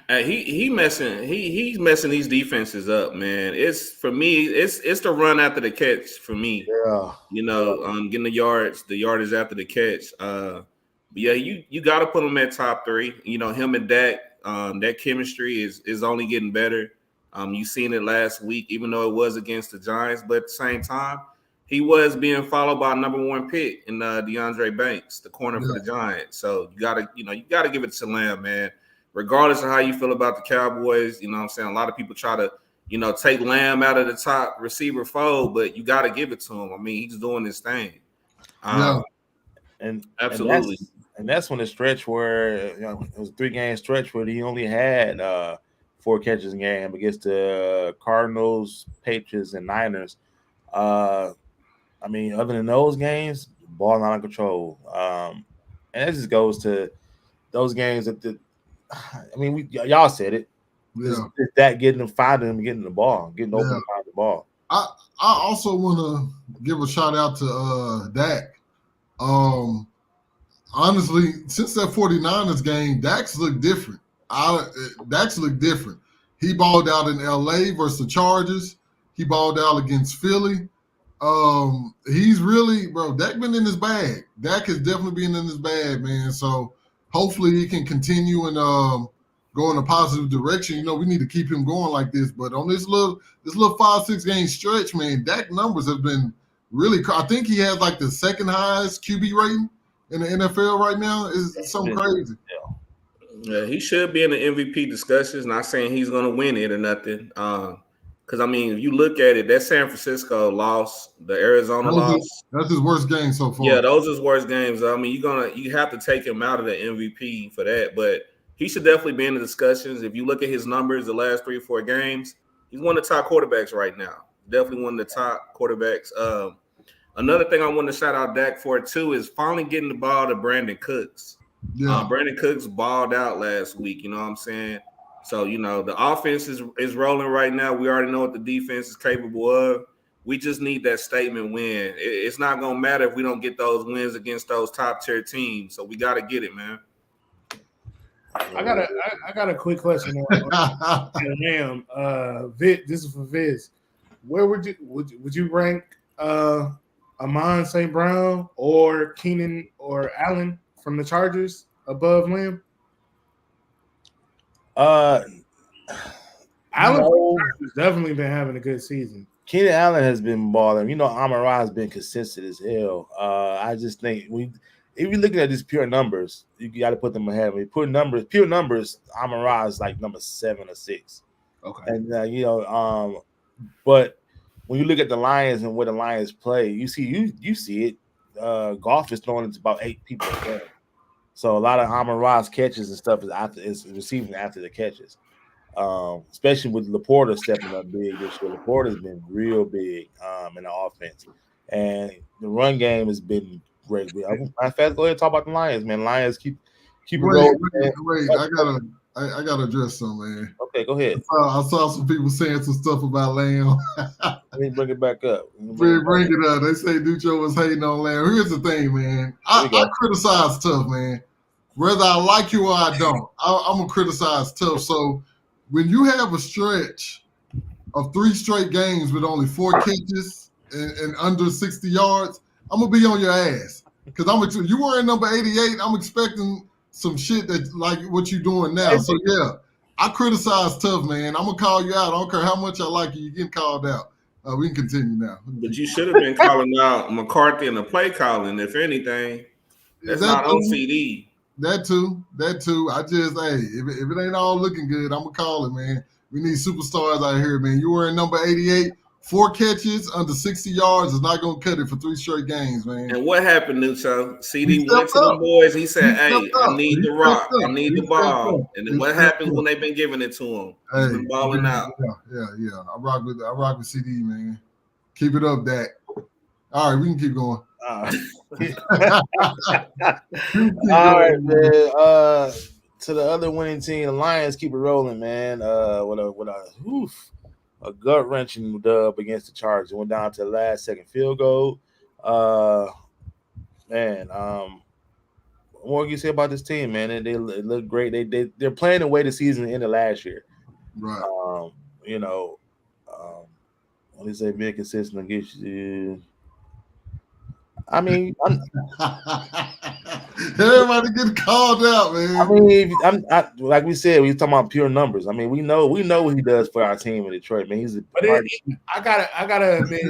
He's messing these defenses up, man. It's for me. It's the run after the catch for me. Yeah. Getting the yardage after the catch. Yeah, you got to put him at top 3. Him and Dak. That chemistry is only getting better. You seen it last week, even though it was against the Giants, but at the same time, he was being followed by number 1 pick in DeAndre Banks, the corner for the Giants. So you gotta give it to Lamb, man. Regardless of how you feel about the Cowboys, you know what I'm saying? A lot of people try to, take Lamb out of the top receiver fold, but you got to give it to him. I mean, he's doing this thing. And absolutely. And that's when the stretch where it was a 3-game stretch where he only had 4 catches a game against the Cardinals, Patriots, and Niners. I mean, other than those games, ball out of control. And that just goes to those games I mean, y'all said it. Yeah. Just that getting them, finding them, getting the ball, getting open, finding the ball. I also want to give a shout out to Dak. Honestly, since that 49ers game, Dax looked different. Dax looked different. He balled out in LA versus the Chargers. He balled out against Philly. He's really, bro, Dak been in his bag. Dak has definitely been in his bag, man. So hopefully he can continue and go in a positive direction. You know, we need to keep him going like this. But on this little 5-6 game stretch, man, Dak numbers have been really. I think he has like the second highest QB rating in the NFL right now. Is something crazy. Yeah, he should be in the MVP discussions. Not saying he's going to win it or nothing. Because I mean, if you look at it, that San Francisco loss, the Arizona loss. That's his worst game so far. Yeah, those are his worst games. I mean, you have to take him out of the MVP for that. But he should definitely be in the discussions. If you look at his numbers, the last 3 or 4 games, he's one of the top quarterbacks right now. Definitely one of the top quarterbacks. Another thing I want to shout out Dak for too is finally getting the ball to Brandon Cooks. Yeah. Brandon Cooks balled out last week. You know what I'm saying? So, you know, the offense is rolling right now. We already know what the defense is capable of. We just need that statement win. It's not going to matter if we don't get those wins against those top-tier teams. So we got to get it, man. I got a quick question. Ma'am, Vic, this is for Viz. Where would you rank Amon St. Brown or Keenan or Allen from the Chargers above Lamb? Allen has definitely been having a good season. Keenan Allen has been balling. You know, Amon-Ra has been consistent as hell. I just think if you're looking at these pure numbers, you got to put them ahead. When you put pure numbers, Amon-Ra is like number 7 or 6. Okay. And you know, but when you look at the Lions and where the Lions play, you see it. Goff is throwing it to about 8 people a game. So a lot of Amon-Ra's catches and stuff is receiving after the catches. Especially with Laporta stepping up big this year. Laporta's been real big in the offense. And the run game has been great. In fact, go ahead and talk about the Lions, man. Lions keep it rolling. Wait, I gotta address something, man. Okay, go ahead. I saw some people saying some stuff about Lamb. Let me bring it back up. Bring it up. They say Ducho was hating on Lamb. Here's the thing, man. I criticize tough, man. Whether I like you or I don't, I'm gonna criticize tough. So when you have a stretch of 3 straight games with only 4 catches and under 60 yards, I'm gonna be on your ass because you weren't number 88. I'm expecting some shit that like what you're doing now. So yeah, I criticize tough, man. I'm gonna call you out. I don't care how much I like you. You're getting called out. We can continue now. But you should have been calling out McCarthy and the play calling. If anything, that's not on CD. That too. I just, if it ain't all looking good, I'm gonna call it, man. We need superstars out here, man. You were in number 88, 4 catches under 60 yards is not gonna cut it for 3 straight games, man. And what happened, Nucho? CD went to the boys. He said, "Hey, I need the rock. I need the ball." And then what happens when they've been giving it to him? He's been balling out. Yeah. I rock with CD, man. Keep it up, Dak. All right, we can keep going. All right, man. To the other winning team, the Lions keep it rolling, man. With a gut wrenching dub against the Chargers. It went down to the last second field goal. Man, what can you say about this team, man? They look great. They're playing the way the season ended last year. Right. You know, when they say being consistent against you. I mean, everybody getting called out, man. I mean, like we said, we talking about pure numbers. I mean, we know what he does for our team in Detroit, man. I gotta admit,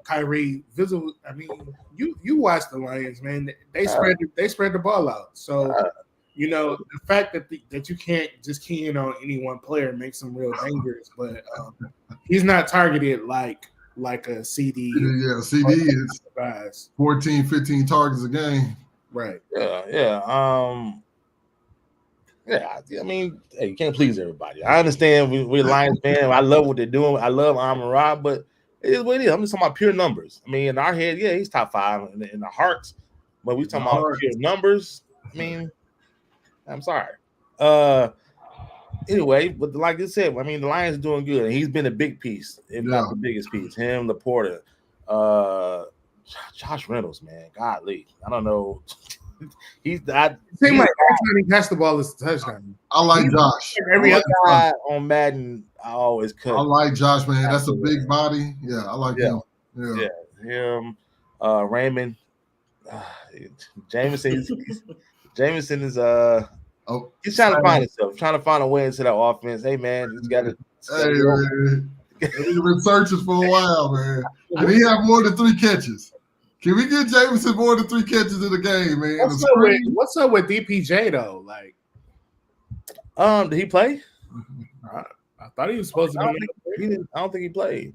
Kyrie, visible. I mean, you watch the Lions, man. They spread the ball out. So you know the fact that you can't just key in on any one player makes him real dangerous. But he's not targeted like a CD. Yeah, CD is 14, 15 targets a game. Right. Yeah. I mean, hey, you can't please everybody. I understand we're Lions fan. I love what they're doing. I love Amon-Ra, but it is what it is. I'm just talking about pure numbers. I mean, in our head, yeah, he's top 5 in the hearts, but we talking about pure numbers. I mean, I'm sorry. Anyway, but like I said, I mean, the Lions are doing good, and he's been a big piece, if not the biggest piece. Him, Laporta, Josh Reynolds, man, godly. I don't know. It seems like every time he catch the ball is a touchdown. I like Josh. Every other guy on Madden, I always cut. I like Josh, man. That's a big body. Yeah, I like him. Yeah, him. Raymond, Jameson. Jameson is he's trying to find himself, trying to find a way into that offense. Hey man, he's got to. Hey man, he's been searching for a while, man. Did he have more than 3 catches? Can we get Jameson more than 3 catches in the game, man? What's up with DPJ though? Like, did he play? I thought he was supposed to be. I don't think he played.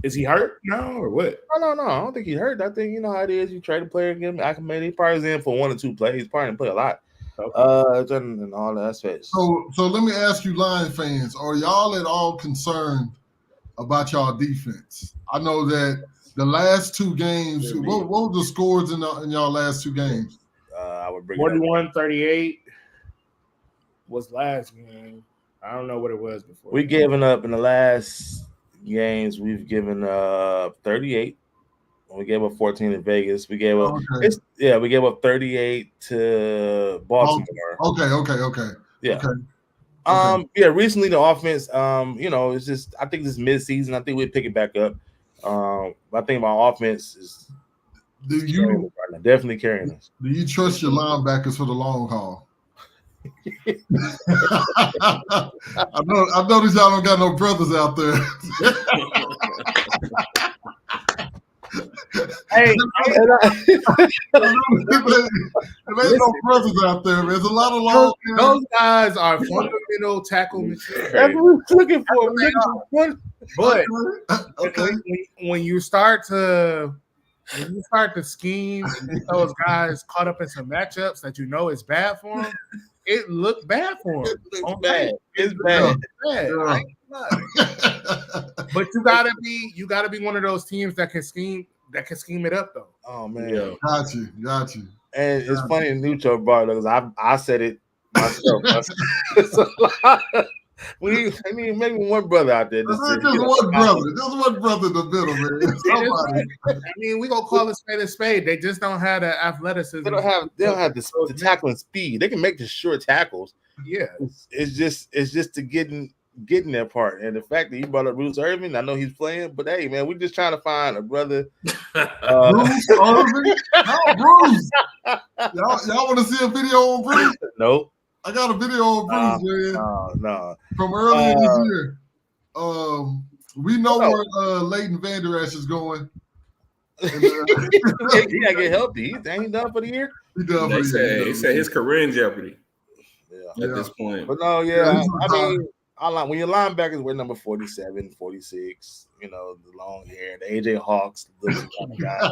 Is he hurt now or what? No. I don't think he hurt. I think you know how it is. You trade a player, give him acclimated. He probably was in for 1 or 2 plays. He probably didn't play a lot. Okay. And all that aspects. So let me ask you, Lion fans, are y'all at all concerned about y'all defense? I know that the last 2 games. What were the scores in y'all last 2 games? I would bring 41-38 was last game. I don't know what it was before. We given up in the last games. We've given up 38. We gave up 14 in Vegas. We gave up. We gave up 38 to Baltimore. Okay. Yeah. Okay. Recently the offense, it's just I think this mid-season. I think we'll pick it back up. I think my offense is definitely carrying us. Do you trust your linebackers for the long haul? I noticed y'all don't got no brothers out there. Hey, there's no brothers out there. There's a lot of long. Those guys are fundamental tackle material. That's what we're looking for. But when you start to scheme and get those guys caught up in some matchups that you know is bad for them, it looked bad for them. It's bad. But you gotta be one of those teams that can scheme it up though. Oh man, got you. And it's funny in neutral bar because I said it myself. We need maybe one brother out there. Just one brother in the middle, man. Somebody. I mean, we gonna call it a spade. They just don't have the athleticism. They don't have the tackling speed. They can make the short tackles. Yeah, it's just to getting that part. And the fact that you brought up Bruce Irvin, I know he's playing, but hey, man, we're just trying to find a brother. Bruce Irvin? No, Bruce. Y'all want to see a video on Bruce? Nope. I got a video of Bruce, man. No. From earlier this year. We know where Leighton Vander Esch is going. And, he gotta get healthy. Ain't he done for the year? He said his career in jeopardy. At this point. But no, I mean, when your linebackers wear number 47, 46, the long hair, the AJ Hawks, those kind of guys.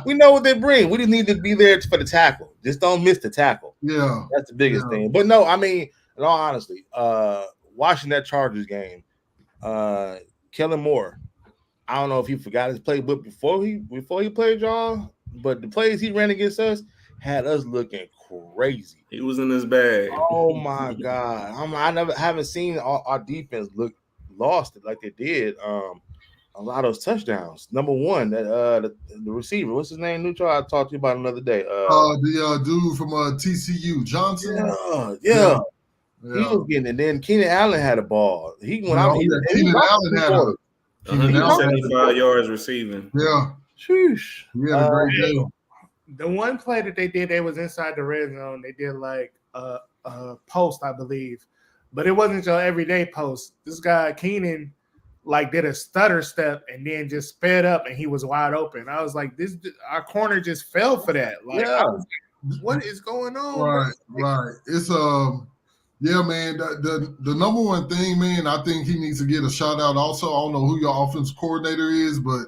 We know what they bring. We just need to be there for the tackle. Just don't miss the tackle. Yeah. That's the biggest thing. But no, I mean, in all honesty, watching that Chargers game, Kellen Moore, I don't know if he forgot his playbook before he played y'all, but the plays he ran against us had us looking crazy. He was in his bag. Oh my God. I haven't seen our defense look lost like they did. A lot of those touchdowns. Number one, that the receiver, what's his name? Neutral. I talked to you about another day. The dude from TCU, Johnson. Yeah. He was getting it. Then Keenan Allen had a ball. Keenan Allen had 175 yards receiving. Yeah. Sheesh. Yeah. The one play that they did, they was inside the red zone. They did like a post, I believe, but it wasn't your everyday post. This guy Keenan did a stutter step and then just sped up and he was wide open. I was like, our corner just fell for that. What is going on? Right. It's yeah, man. The number one thing, man, I think he needs to get a shout out. Also, I don't know who your offensive coordinator is, but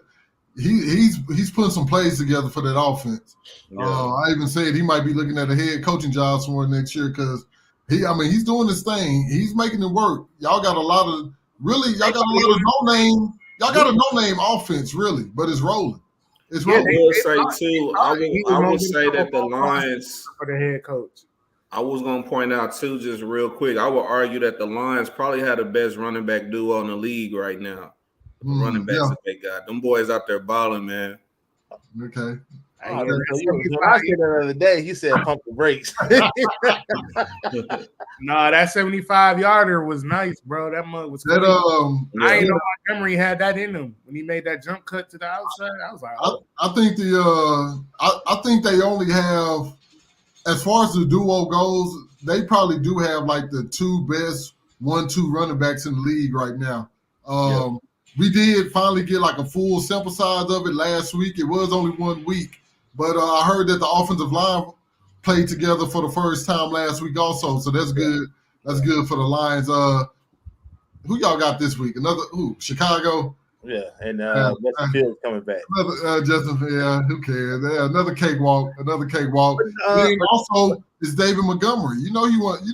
he's putting some plays together for that offense. Yeah. I even said he might be looking at a head coaching job somewhere next year because he's doing this thing. He's making it work. Y'all got a lot of no-name offense, really, but it's rolling. It's rolling. I would say that the Lions for the head coach. I was going to point out too, just real quick. I would argue that the Lions probably have the best running back duo in the league right now. Running backs that they got. Them boys out there balling, man. Okay. When I said that the other day, he said pump the brakes. Nah, that 75-yarder was nice, bro. That mug was cool. I ain't know Montgomery had that in him when he made that jump cut to the outside. I was like, I think I think they only have, as far as the duo goes, they probably do have like the two best 1-2 running backs in the league right now. We did finally get like a full sample size of it last week. It was only 1 week, but I heard that the offensive line played together for the first time last week also, so that's good. That's good for the Lions. Who y'all got this week? Chicago? Yeah, and Justin Fields coming back. Justin, who cares? Another cakewalk. Then also is David Montgomery. You know he want to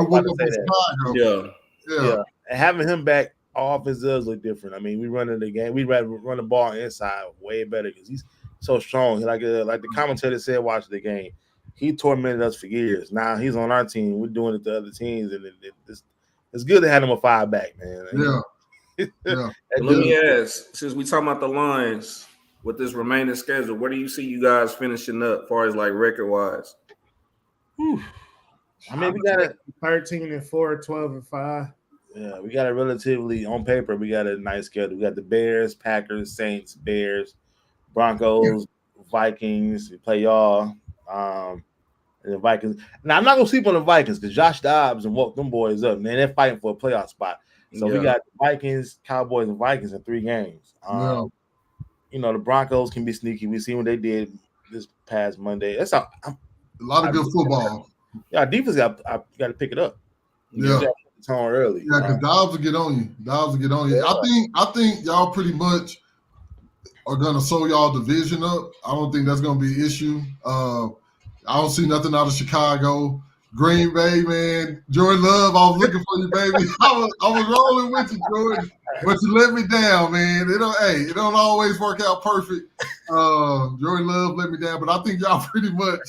whoop up in Chicago. Yeah. And having him back, our offense does look different. I mean, we running the game. We rather run the ball inside way better because he's so strong. Like the commentator said watching the game, he tormented us for years. Now he's on our team. We're doing it to other teams, and it's good to have him a 5 back, man. Yeah. Let me ask, since we talking about the Lions with this remaining schedule, where do you see you guys finishing up as far as like record wise? I mean, we got 13-4, 12-5. Yeah, we got a relatively on paper. We got a nice schedule. We got the Bears, Packers, Saints, Bears, Broncos, Vikings. We play y'all, and the Vikings. Now I'm not gonna sleep on the Vikings because Josh Dobbs and woke them boys up. Man, they're fighting for a playoff spot. So we got the Vikings, Cowboys, and Vikings in 3 games. The Broncos can be sneaky. We seen what they did this past Monday. That's a lot of good football. Yeah, defense got to pick it up. Tone early. Yeah, because Dobbs will get on you. Yeah. I think y'all pretty much are gonna sew y'all division up. I don't think that's gonna be an issue. I don't see nothing out of Chicago. Green Bay, man. Jordan Love, I was looking for you, baby. I was rolling with you, Jordan. But you let me down, man. It don't always work out perfect. Jordan Love let me down, but I think y'all pretty much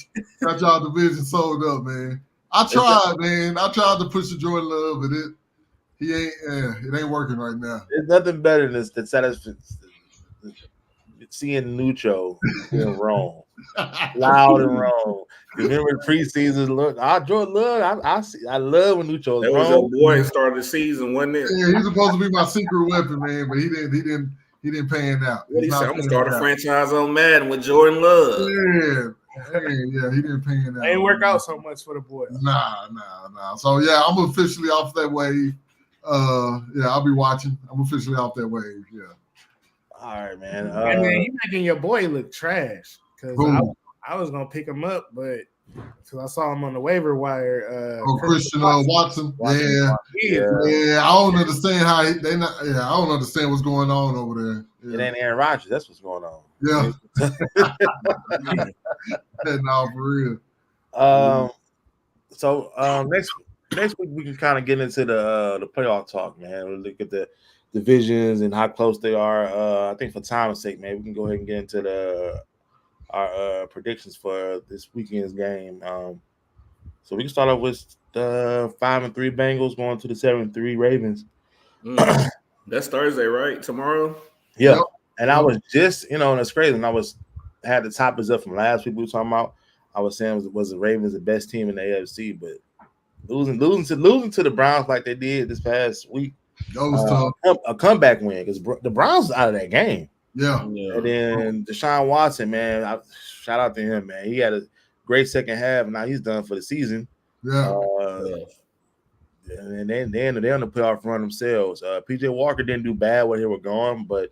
got y'all division sold up, man. I tried, man. I tried to push the Jordan Love, but it ain't working right now. There's nothing better than seeing Nucho being wrong, loud and wrong. Remember preseason? Look, Jordan Love. I love when Nucho. That was your boy started the season, wasn't it? Yeah, he's supposed to be my secret weapon, man, but he didn't pan out. What he said? I'm gonna start a franchise on Madden with Jordan Love. Yeah, he didn't pan out. It ain't work out so much for the boy. Nah. So yeah, I'm officially off that wave. I'll be watching. I'm officially off that wave. Yeah. All right, man. And man, you making your boy look trash because I was gonna pick him up, but because I saw him on the waiver wire. Christian Watson. Yeah. I don't understand how I don't understand what's going on over there. Yeah. It ain't Aaron Rodgers. That's what's going on. Yeah. No, for real. So next week we can kind of get into the playoff talk, man. We'll look at the divisions and how close they are. I think for time's sake, man, we can go ahead and get into our predictions for this weekend's game. So we can start off with the 5-3 Bengals going to the 7-3 Ravens. That's Thursday, right? Tomorrow? Yeah. Yep. And I was just, and it's crazy. And I had the topics up from last week we were talking about. I was saying was the Ravens the best team in the AFC, but losing to the Browns like they did this past week. That was tough. A comeback win because the Browns out of that game. Yeah. And then Deshaun Watson, man, shout out to him, man. He had a great second half. Now he's done for the season. Yeah. And then they're on the playoff run themselves. PJ Walker didn't do bad where they were going, but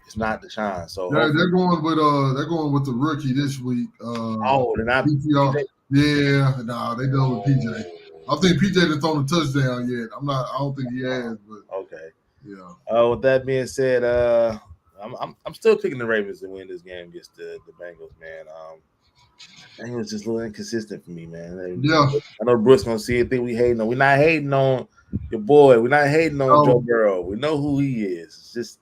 it's not Deshaun. So they're going with the rookie this week. They're not PJ. Yeah, no, they done with PJ. I think PJ didn't throw the touchdown yet. I don't think he has, but okay. Yeah. With that being said, I'm still picking the Ravens to win this game against the Bengals, man. Bengals just a little inconsistent for me, man. Yeah. I know Bruce gonna see it. Think we hating on. We're not hating on your boy. We're not hating on Joe Burrow. We know who he is. It's just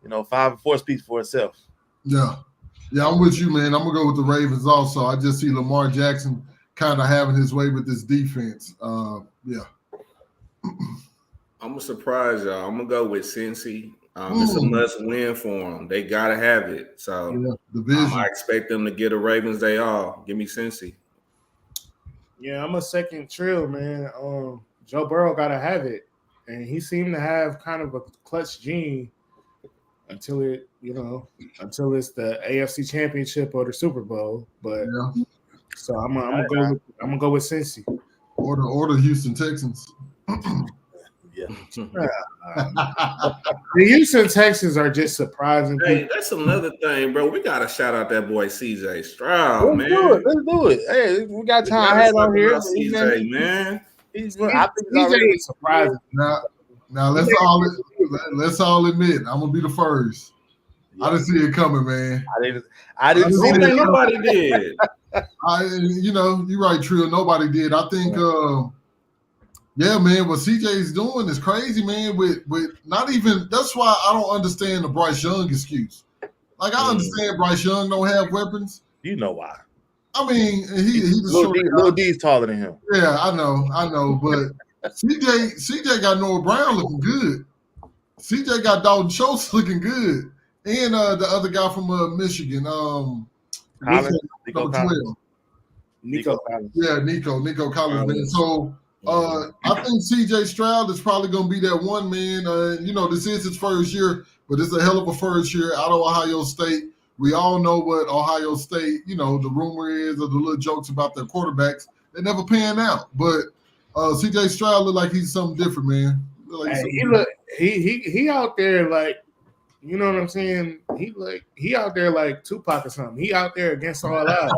5-4 speaks for itself. Yeah. Yeah, I'm with you, man. I'm gonna go with the Ravens also. I just see Lamar Jackson kind of having his way with this defense. Yeah. I'm gonna surprise y'all. I'm gonna go with Cincy. It's a must win for them. They gotta have it. So I expect them to get a Ravens day off. Give me Cincy. Yeah, I'm a second trill, man. Joe Burrow gotta have it, and he seemed to have kind of a clutch gene until it's the AFC Championship or the Super Bowl. But so I'm gonna go with Cincy. Order Houston Texans. Yeah. The Houston Texans are just surprising. Hey, that's another thing, bro. We gotta shout out that boy CJ Stroud, man. Let's do it. Hey, we got time. I had on here. CJ, man. I think CJ is surprising. Now let's all admit, I'm gonna be the first. Yeah. I didn't see it coming, man. I didn't see it. Nobody did. You're right, Trill. Nobody did. I think yeah, man, what CJ's doing is crazy, man. With not even that's why I don't understand the Bryce Young excuse. Like I understand Bryce Young don't have weapons. You know why? I mean, he's Lil D's taller than him. Yeah, I know, but CJ got Noah Brown looking good. CJ got Dalton Schultz looking good, and the other guy from Michigan, Collins, number 12. Nico Collins. Yeah, Nico Collins, man. So I think CJ Stroud is probably going to be that one, man. This is his first year, but it's a hell of a first year out of Ohio State. We all know what Ohio State, the rumor is, or the little jokes about their quarterbacks. They never pan out. But CJ Stroud look like he's something different, man. He out there like, you know what I'm saying? He out there like Tupac or something. He out there against all odds.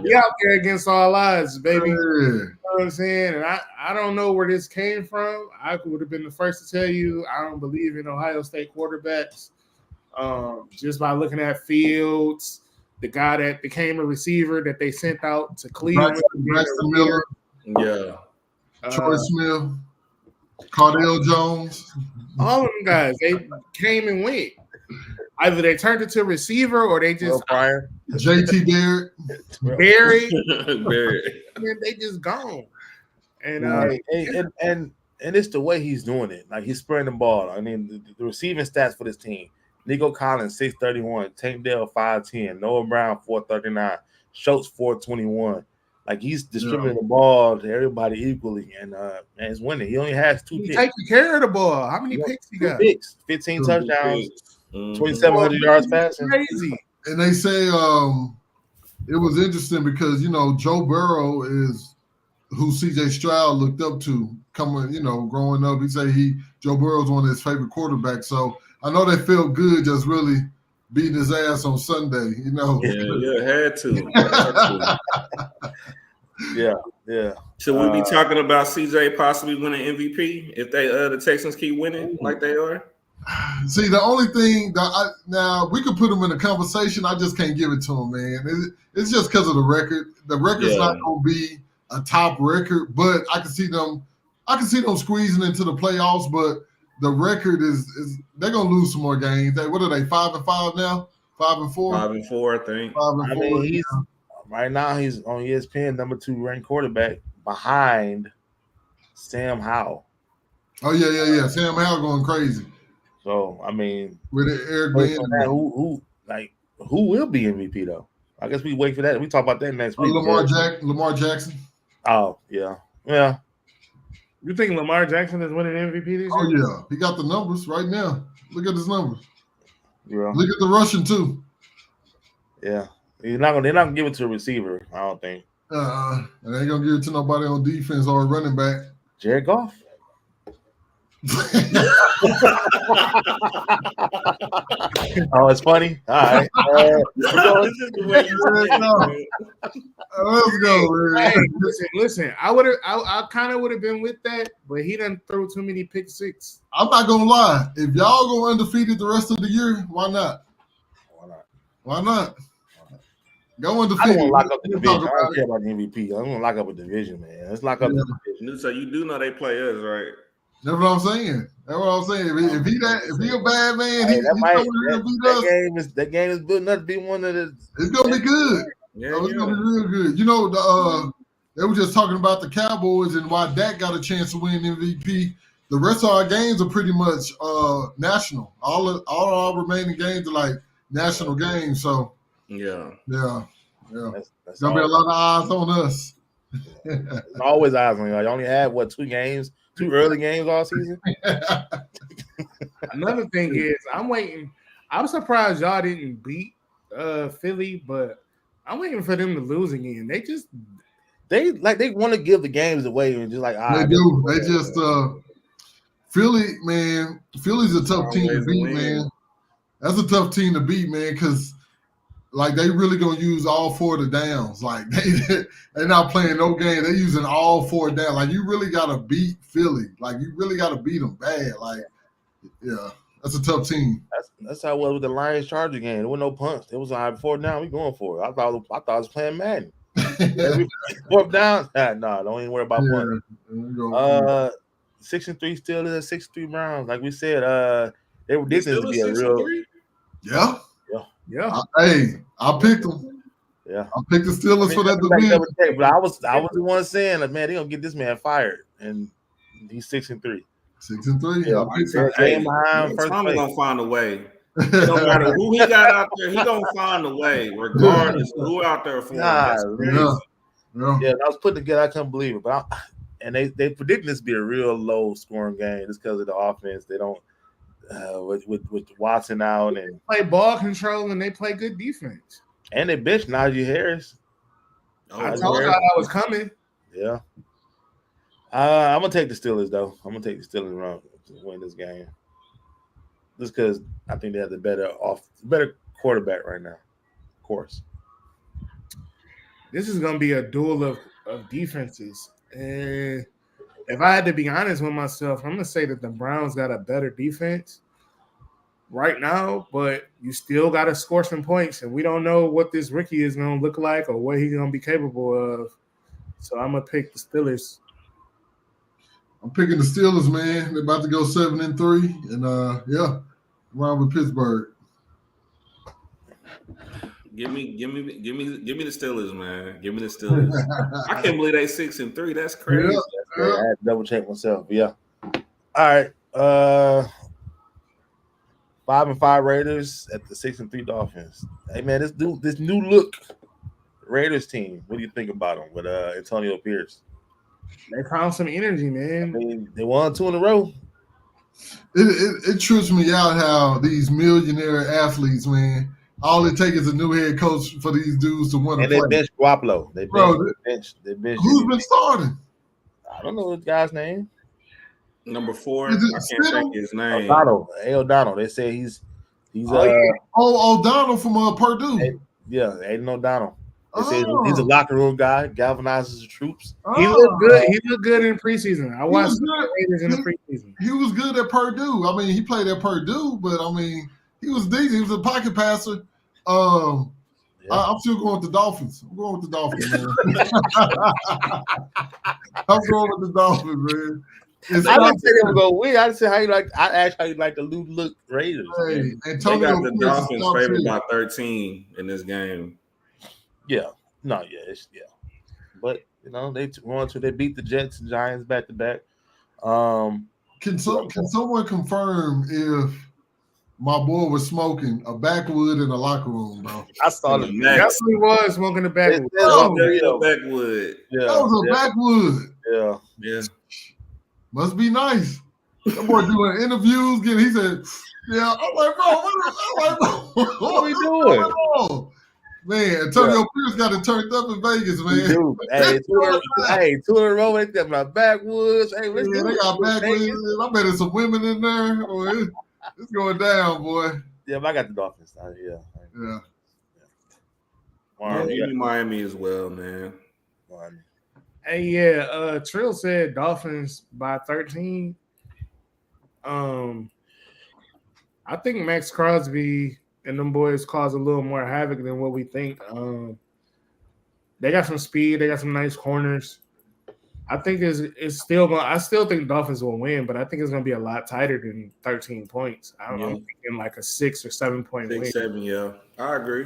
He out there against all odds, baby. You know what I'm saying? And I don't know where this came from. I would have been the first to tell you I don't believe in Ohio State quarterbacks. Just by looking at Fields, the guy that became a receiver that they sent out to Cleveland. Braxton Miller. Yeah. Troy Smith. Cardale Jones. All of them guys, they came and went. Either they turned it to receiver or they just JT Barrett. Barry. Man, they just gone. And and it's the way he's doing it. Like he's spreading the ball. I mean, the receiving stats for this team. Nico Collins 631, Tank Dell 510, Noah Brown 439, Schultz 421. Like he's distributing the ball to everybody equally, and he's winning. He only has 2 picks. Taking care of the ball. How many picks he got? 15 touchdowns, 2,700 yards passing. Crazy. And they say it was interesting because Joe Burrow is who CJ Stroud looked up to growing up. He said Joe Burrow's one of his favorite quarterbacks. So I know they felt good just really beating his ass on Sunday, Yeah, had to. Yeah. Should we be talking about CJ possibly winning MVP if they the Texans keep winning like they are? See, the only thing now we could put him in a conversation. I just can't give it to him, man. It's just because of the record. The record's not going to be a top record, but I can see them squeezing into the playoffs. But the record is they're going to lose some more games. What are they? 5-5 now? 5-4. 5-4, I think. 5-4. Right now, he's on ESPN, number 2 ranked quarterback behind Sam Howell. Oh yeah. Sam Howell going crazy. So I mean, with Eric Bland, who will be MVP though? I guess we wait for that. We talk about that next week. Lamar Jackson. Oh yeah. You think Lamar Jackson is winning MVP this year? Oh yeah, he got the numbers right now. Look at his numbers. Yeah. Look at the rushing too. Yeah. They're not gonna give it to a receiver, I don't think. And they ain't gonna give it to nobody on defense or a running back. Jared Goff. Oh, it's funny. All right. This is the way you say it, man. Let's go, man. Hey, listen. I kind of would have been with that, but he done threw too many pick six. I'm not gonna lie. If y'all go undefeated the rest of the year, why not? Why not? Why not? Go I don't undefeated. want to lock up the We'll division. talk I don't about care it. about the MVP. I don't want to lock up a division, man. Let's lock up the division. So you do know they play us, right? That's what I'm saying. That's what I'm saying. If he a bad man, Hey, he's gonna beat us. that game is good enough to be one of the. It's gonna be good. Yeah, It's gonna be real good. You know, they were just talking about the Cowboys and why Dak got a chance to win MVP. The rest of our games are pretty much national. All our remaining games are like national games. So yeah. That's gonna be a lot of eyes on us. There's always eyes on you. You only have two early games all season. Another thing is, I'm waiting. I'm surprised y'all didn't beat Philly, but I'm waiting for them to lose again. They want to give the games away and just like They do. They just Philly, man. Philly's a tough team to beat, man. That's a tough team to beat, man, because like they really gonna use all four of the downs. Like they're not playing no game. They're using all four down. Like you really gotta beat Philly. Like you really gotta beat them bad. Like yeah, that's a tough team. That's how it was with the Lions Charger game. There was no punch. It was all right, 4th down. We going for it. I thought I was playing Madden. 4th down. No, don't even worry about punch. 6-3 still is 6-3 Browns. Like we said, they were this to be a real. Yeah. I picked them. Yeah, I picked the Steelers for that division. But I was the one saying like, man, they gonna get this man fired, and he's 6-3. 6-3. Yeah, Tommy gonna find a way. It don't matter who he got out there, he gonna find a way, regardless of who out there for him. Yeah, I was putting together. I couldn't believe it, but and they predicting this to be a real low scoring game just because of the offense. They don't with Watson out and play ball control and they play good defense. And they bitch Najee Harris. I told y'all that was coming. Yeah. I'm gonna take the Steelers though. I'm gonna take the Steelers run to win this game. Just because I think they have the better quarterback right now. Of course. This is gonna be a duel of defenses. And if I had to be honest with myself, I'm gonna say that the Browns got a better defense right now, but you still gotta score some points, and we don't know what this rookie is gonna look like or what he's gonna be capable of. So I'm gonna pick the Steelers. I'm picking the Steelers, man. They're about to go 7-3, and around with Pittsburgh. Give me the Steelers, man. Give me the Steelers. I can't believe they 6-3. That's crazy. Yeah. I had to double check myself. Yeah. All right. 5-5 Raiders at the 6-3 Dolphins. Hey man, this new look Raiders team. What do you think about them with Antonio Pierce? They found some energy, man. I mean, they won 2 in a row. It trips me out how these millionaire athletes, man, all it takes is a new head coach for these dudes to win. And they bench Garoppolo. They bench. Who's been starting? I don't know this guy's name. Number 4. I can't think his name. O'Donnell. They say he's O'Donnell from Purdue. Aiden O'Donnell. They say he's a locker room guy, galvanizes the troops. He looked good. He looked good in preseason. I watched the Raiders in the preseason. He was good at Purdue. I mean, he played at Purdue, but I mean, he was decent. He was a pocket passer. I'm still going with the Dolphins. I'm going with the Dolphins, man. I'm going with the Dolphins, man. I didn't say they were going to win. I said I asked how you like the new look Raiders. Hey, they got the Dolphins favored by 13 in this game. Yeah, but they beat the Jets and Giants back to back. Can someone confirm if my boy was smoking a backwood in the locker room, bro? I saw it. Definitely was smoking a backwood. Backwood. Yeah, that was a backwood. Yeah. Must be nice. That boy doing interviews. He said, "Yeah." I'm like, bro, what are we doing? Man, Antonio Pierce got it turned up in Vegas, man. Dude, hey, two in a row. They got my backwoods. Hey, let's do They it. got backwoods. I bet there's some women in there. Boy, it's going down, boy. Yeah, but I got the Dolphins. Yeah. Yeah, give me Miami as well, man. Miami. Hey, yeah. Trill said Dolphins by 13. I think Max Crosby and them boys cause a little more havoc than what we think. They got some speed. They got some nice corners. I think it's still going. I still think Dolphins will win, but I think it's going to be a lot tighter than 13 points. I'm thinking like a 6 or 7 point win. 6-7, yeah, I agree.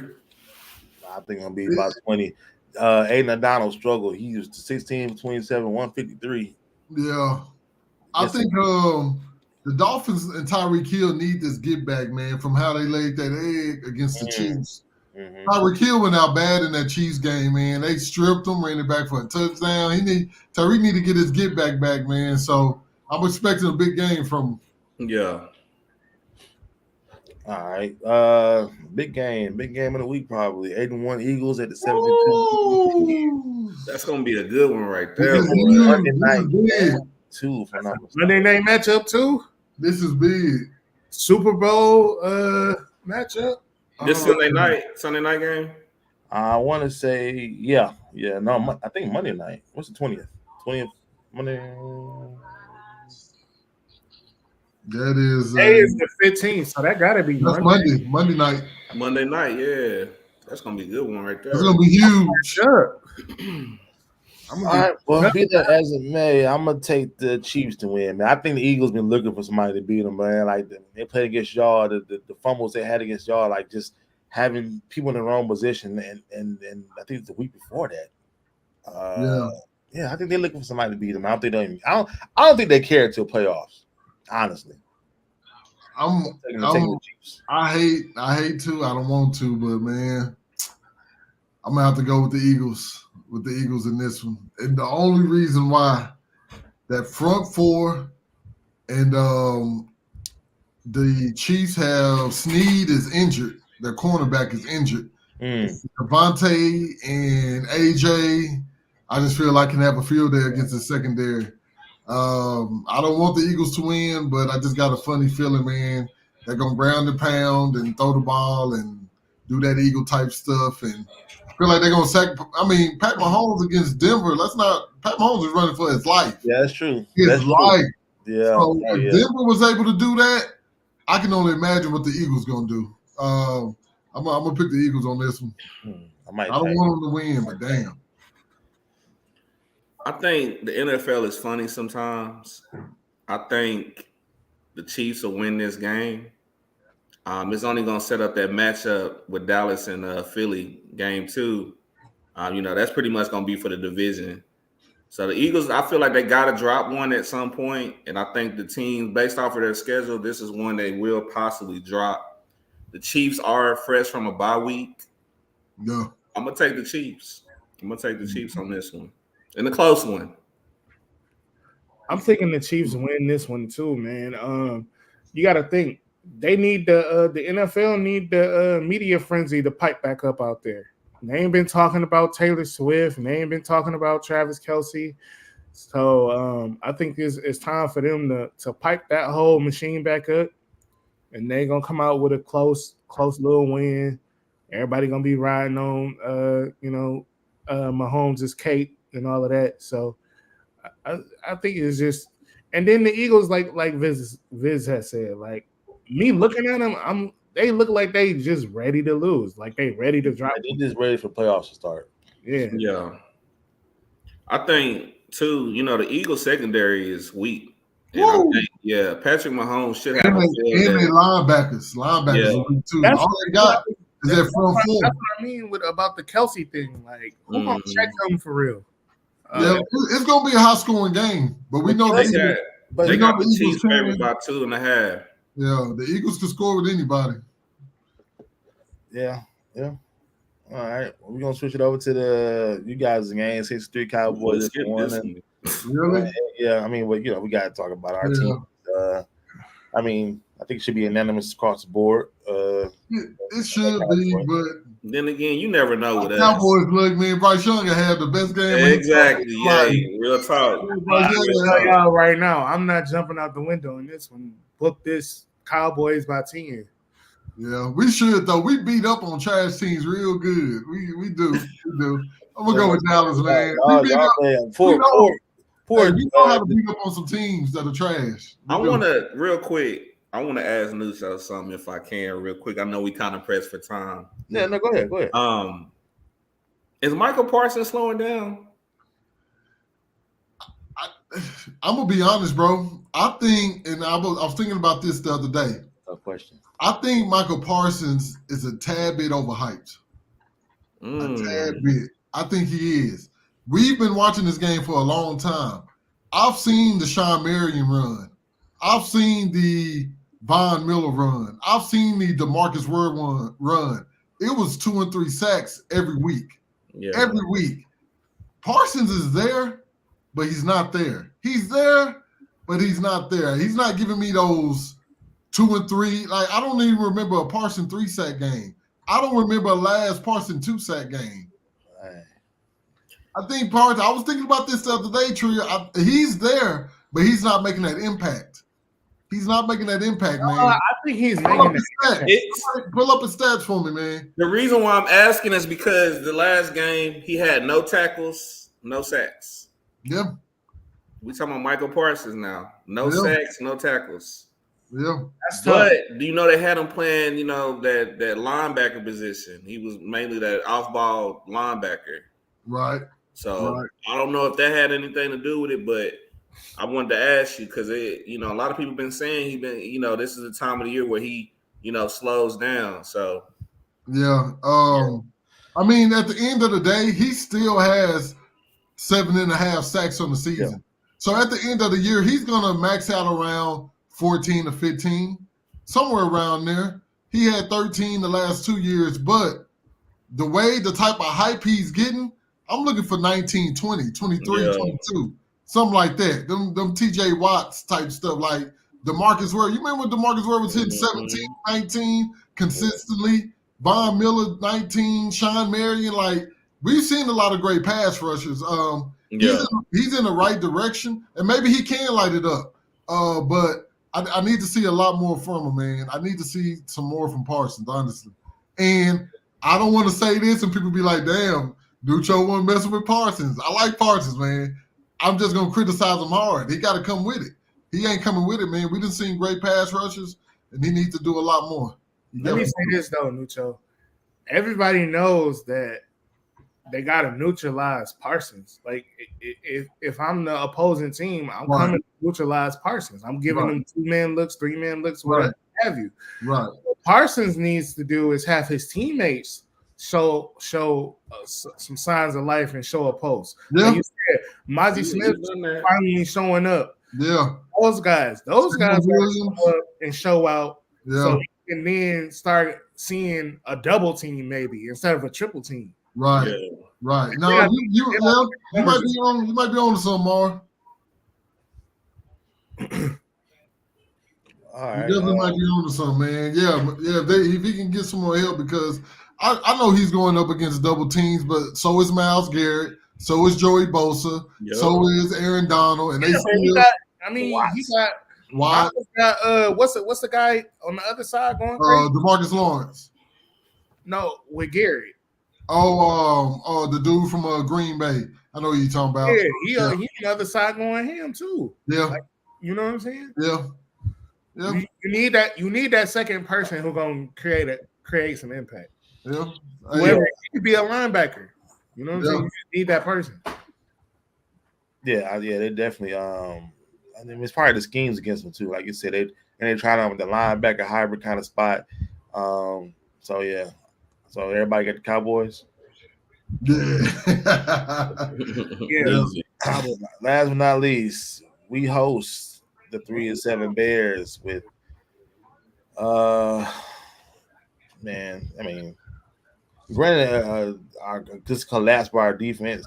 I think it's going to be about 20. Aiden O'Donnell struggled. He used 16, 27, 153. Yeah, I think the Dolphins and Tyreek Hill need this get back, man, from how they laid that egg against the Chiefs. Mm-hmm. Tyreek Hill went out bad in that Chiefs game, man. They stripped him, ran it back for a touchdown. Tyreek need to get his get back, man. So I'm expecting a big game from him. Yeah. All right. Big game of the week probably. 8-1 Eagles at the 72. That's gonna be a good one right there. Monday night too. Monday night matchup too. This is big. Super Bowl matchup. This Sunday night game. I want to say yeah. No, I think Monday night. What's the 20th? 20th Monday. That is. Today is the 15th, so that gotta be Monday. Monday night. Monday night, yeah. That's gonna be a good one right there. It's gonna be huge. Sure. All right, well, be that as it may, I'm gonna take the Chiefs to win, man. I think the Eagles been looking for somebody to beat them, man. Like they played against y'all, the fumbles they had against y'all, like just having people in the wrong position, and I think it's the week before that. Yeah, I think they're looking for somebody to beat them. I don't think they care until playoffs. Honestly, I hate to. I don't want to, but man, I'm gonna have to go with the Eagles. With the Eagles in this one, and the only reason why that front four and the Chiefs have Snead is injured. Their cornerback is injured. Devontae and AJ, I just feel like can have a field day against the secondary. I don't want the Eagles to win, but I just got a funny feeling, man. They're gonna ground and pound and throw the ball and do that Eagle type stuff, and I feel like they're gonna sack. I mean, Pat Mahomes against Denver. Pat Mahomes is running for his life. Yeah, that's true. His life. Yeah. So if Denver was able to do that, I can only imagine what the Eagles gonna do. I'm gonna pick the Eagles on this one. I don't want them to win, but damn. I think the NFL is funny sometimes. I think the Chiefs will win this game. It's only going to set up that matchup with Dallas and Philly game 2. That's pretty much going to be for the division. So the Eagles, I feel like they got to drop one at some point, and I think the team, based off of their schedule, this is one they will possibly drop. The Chiefs are fresh from a bye week. Yeah. I'm going to take the Chiefs. On this one. In a close one. I'm thinking the Chiefs win this one too, man. You got to think they need the NFL need the media frenzy to pipe back up out there. They ain't been talking about Taylor Swift, and they ain't been talking about Travis Kelce. So I think it's time for them to pipe that whole machine back up, and they're gonna come out with a close little win. Everybody gonna be riding on Mahomes' cape and all of that. So I think it's just, and then the Eagles, like Viz has said, like me looking at them, they look like they just ready to lose, like they ready to drop. They just ready for playoffs to start. Yeah. I think too, the Eagles secondary is weak. And I think, Patrick Mahomes should have and they linebackers are weak too. That's all they got is that front four. That's what I mean about the Kelce thing. Like, who gonna check them for real? It's gonna be a high scoring game, but we know they got the Chiefs favored by 2.5. Yeah, the Eagles can score with anybody. Yeah. All right, we're gonna switch it over to you guys' game. 63 Cowboys. Really? Yeah, I mean, we gotta talk about our team. I mean, I think it should be unanimous across the board. It should be, but Then again, you never know with us. Cowboys look, man. Bryce Young had the best game. Exactly. Yeah, real talk. I can tell y'all right now, I'm not jumping out the window in this one. Book this Cowboys by 10. Yeah, we should though. We beat up on trash teams real good. We do. I'm gonna go with Dallas, man. We know how to beat up on some teams that are trash. I want to ask Nucho something if I can, real quick. I know we kind of pressed for time. Yeah, no, go ahead. Is Michael Parsons slowing down? I'm gonna be honest, bro. I think, and I was thinking about this the other day. Tough question. I think Michael Parsons is a tad bit overhyped. A tad bit. I think he is. We've been watching this game for a long time. I've seen the Sean Marion run. I've seen the Von Miller run. I've seen the DeMarcus Ward run. It was 2 and 3 sacks every week. Yeah. Every week. Parsons is there, but he's not there. He's there, but he's not there. He's not giving me those 2 and 3. Like, I don't even remember a Parsons 3-sack game. I don't remember a last Parsons 2-sack game. I think Parsons, I was thinking about this the other day, Tria. He's there, but he's not making that impact. He's not making that impact, man. I think he's making that. Pull up his stats for me, man. The reason why I'm asking is because the last game he had no tackles, no sacks. Yeah. We talking about Michael Parsons now. No sacks, no tackles. Yeah. But do you know they had him playing, that linebacker position? He was mainly that off-ball linebacker. Right. So I don't know if that had anything to do with it, but I wanted to ask you because a lot of people been saying this is the time of the year where he, slows down. So yeah. I mean, at the end of the day, he still has 7.5 sacks on the season. Yeah. So at the end of the year, he's gonna max out around 14 to 15, somewhere around there. He had 13 the last 2 years, but the type of hype he's getting, I'm looking for 19, 20, 23, 22, something like that. Them TJ Watts type stuff, like DeMarcus Ward. You remember when DeMarcus Ward was hitting 17, 19 consistently? Von Miller, 19, Sean Marion. Like, we've seen a lot of great pass rushers. He's in the right direction, and maybe he can light it up. But I need to see a lot more from him, man. I need to see some more from Parsons, honestly. And I don't want to say this and people be like, damn, Nucho wasn't messing with Parsons. I like Parsons, man. I'm just going to criticize him hard. He got to come with it. He ain't coming with it, man. We done seen great pass rushers, and he needs to do a lot more. Let me say this, though, Nucho. Everybody knows that they got to neutralize Parsons. Like, if I'm the opposing team, I'm coming to neutralize Parsons. I'm giving them 2-man looks, 3-man looks, whatever have you. Right. What Parsons needs to do is have his teammates show some signs of life and show a post. Yeah. Like you said, Mozzie Smith finally showing up. Yeah. Those guys gotta show up and show out. Yeah. So he can then start seeing a double team maybe instead of a triple team. Right. Yeah. Right. Now you might be on to some more. All right. You definitely might be on to something, man. Yeah. If he can get some more help, because I know he's going up against double teams, but so is Myles Garrett, so is Joey Bosa, so is Aaron Donald, and he got what's the guy on the other side going crazy? DeMarcus Lawrence. No, with Garrett. The dude from Green Bay. I know who you're talking about. Yeah, he on the other side going ham too. Yeah. Like, you know what I'm saying? Yeah. Yeah. You need that second person who's gonna create some impact. Yeah. Whoever he could be a linebacker. You know what I'm saying? You need that person. Yeah, they definitely I mean, it's probably the schemes against them too. Like you said, they're trying out with the linebacker hybrid kind of spot. So everybody got the Cowboys. Yeah. Last but not least, we host the 3-7 Bears with granted this collapse by our defense,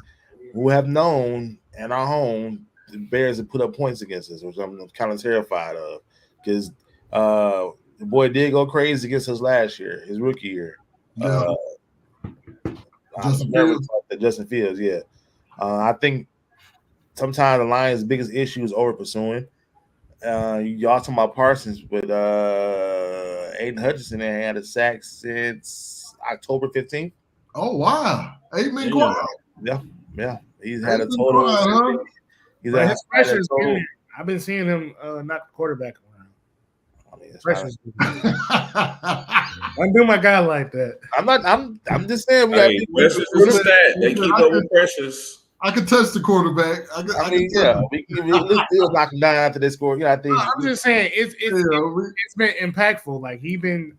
who have known at our home the Bears have put up points against us, which I'm kind of terrified of, because the boy did go crazy against us last year, his rookie year. Yeah. Justin never Fields. thought that Justin Fields. Yeah, I think sometimes the Lions' biggest issue is over pursuing. Y'all talking about Parsons, but Aiden Hutchinson had a sack since October 15th. Oh wow, Aiden Quiet. Yeah. He's had a Aiden total. Quiet, huh? He's But had his a pressure's been total. there. I've been seeing him not the quarterback around. I mean, it's Pressure's fine. been there. Don't do my guy like that. I'm just saying we Hey, got Precious is a stat. They keep up with Precious. I can touch the quarterback. I mean, yeah, we still knock him down after they score. You know, I think I'm just saying it's been impactful. Like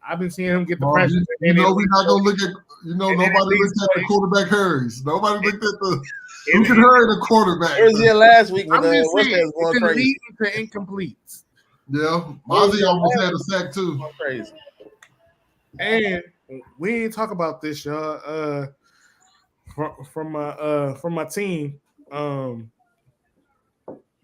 I've been seeing him get the pressure. We're not gonna look at nobody looked at the quarterback hurries. Nobody looked at the who can hurry the quarterback. It was here last week when I'm just saying, was going crazy. To incompletes. Yeah, Mozzie almost had a sack too. Crazy. And we ain't talk about this, y'all. From my team,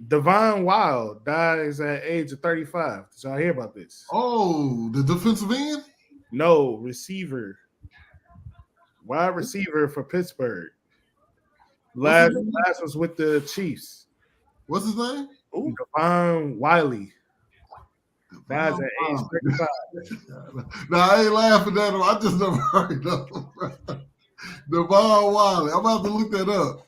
Devon Wild dies at age of 35. Did y'all hear about this? Oh, the defensive end? No, receiver. Wide receiver for Pittsburgh. Last was with the Chiefs. What's his name? Devon Wiley. Dies at age 35. No, I ain't laughing at him. I just never heard of him. Devon Wiley. I'm about to look that up.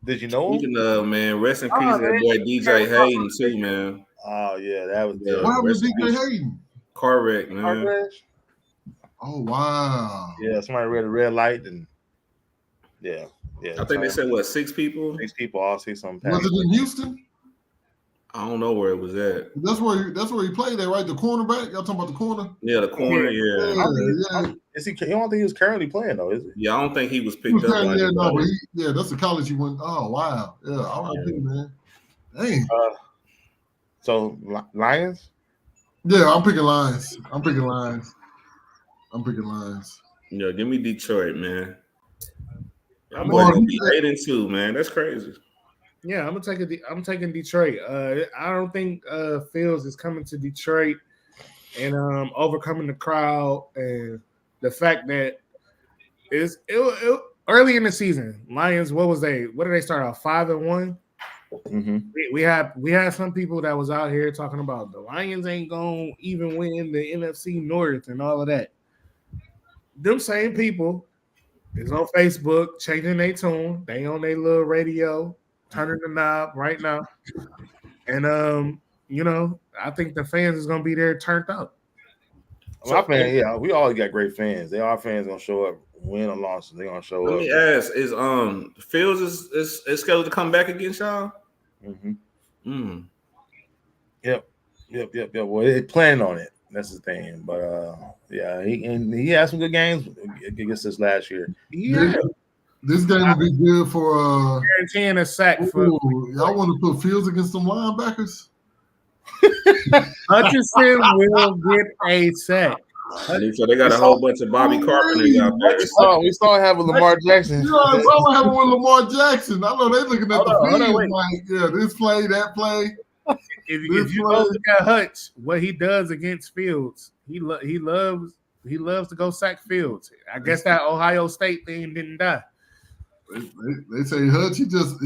Did you know him? Speaking of, man, rest in peace, that boy DJ Hayden too, man. Oh yeah, that was what happened to DJ Hayden? Car wreck, man. Car crash? Oh wow. Yeah, somebody read a red light and yeah. I think they said 6 people. 6 people, all 6 on pack. Was it in Houston? I don't know where it was at. That's where he played at, right? The cornerback. Y'all talking about the corner? Yeah, the corner. Yeah. Is he? You don't think he was currently playing though, is he? Yeah, I don't think he was picked up. That's the college he went. Oh wow. Yeah, all right, man. Dang. So Lions? Yeah, I'm picking Lions. Yeah, give me Detroit, man. I'm going to be 8-2, man. That's crazy. Yeah, I'm taking Detroit. I don't think Fields is coming to Detroit and overcoming the crowd and the fact that it early in the season. Lions, what did they start off 5-1? Mm-hmm. We had some people that was out here talking about the Lions ain't gonna even win the NFC North and all of that. Them same people is on Facebook changing their tune. They on their little radio, turning the knob right now. And I think the fans is gonna be there turned up. So, we always got great fans. They are fans gonna show up, win or loss. They're gonna show up. Let me ask: Is Fields is scheduled to come back against y'all? Mm-hmm. Yep. Well, they planning on it. That's the thing. But he had some good games against us last year. Yeah. This game will be good for guaranteeing a sack. Y'all want to put Fields against some linebackers? Hutchinson will get a sack. So they got a whole bunch of Bobby Carpenters out there. We saw having Lamar Jackson. I saw having with Lamar Jackson. I know they looking at the field like, this play, that play. If you look at Hutch, what he does against Fields, he loves to go sack Fields. I guess that Ohio State thing didn't die. They say Hutch, he just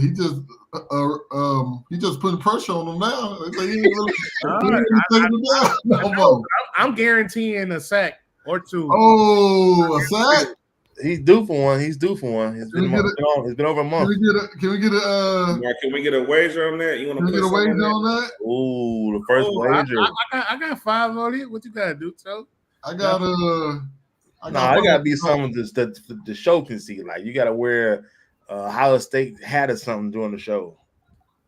putting pressure on him now. They say he ain't really I'm guaranteeing a sack or two. Oh, a sack? He's due for one. It's been over a month. Can we get a wager on that? You want to get a wager on that? Ooh, the first wager. I got 5 on it. What you gotta do, so? I gotta be something that the show can see. Like you gotta wear Ohio State hat or something during the show.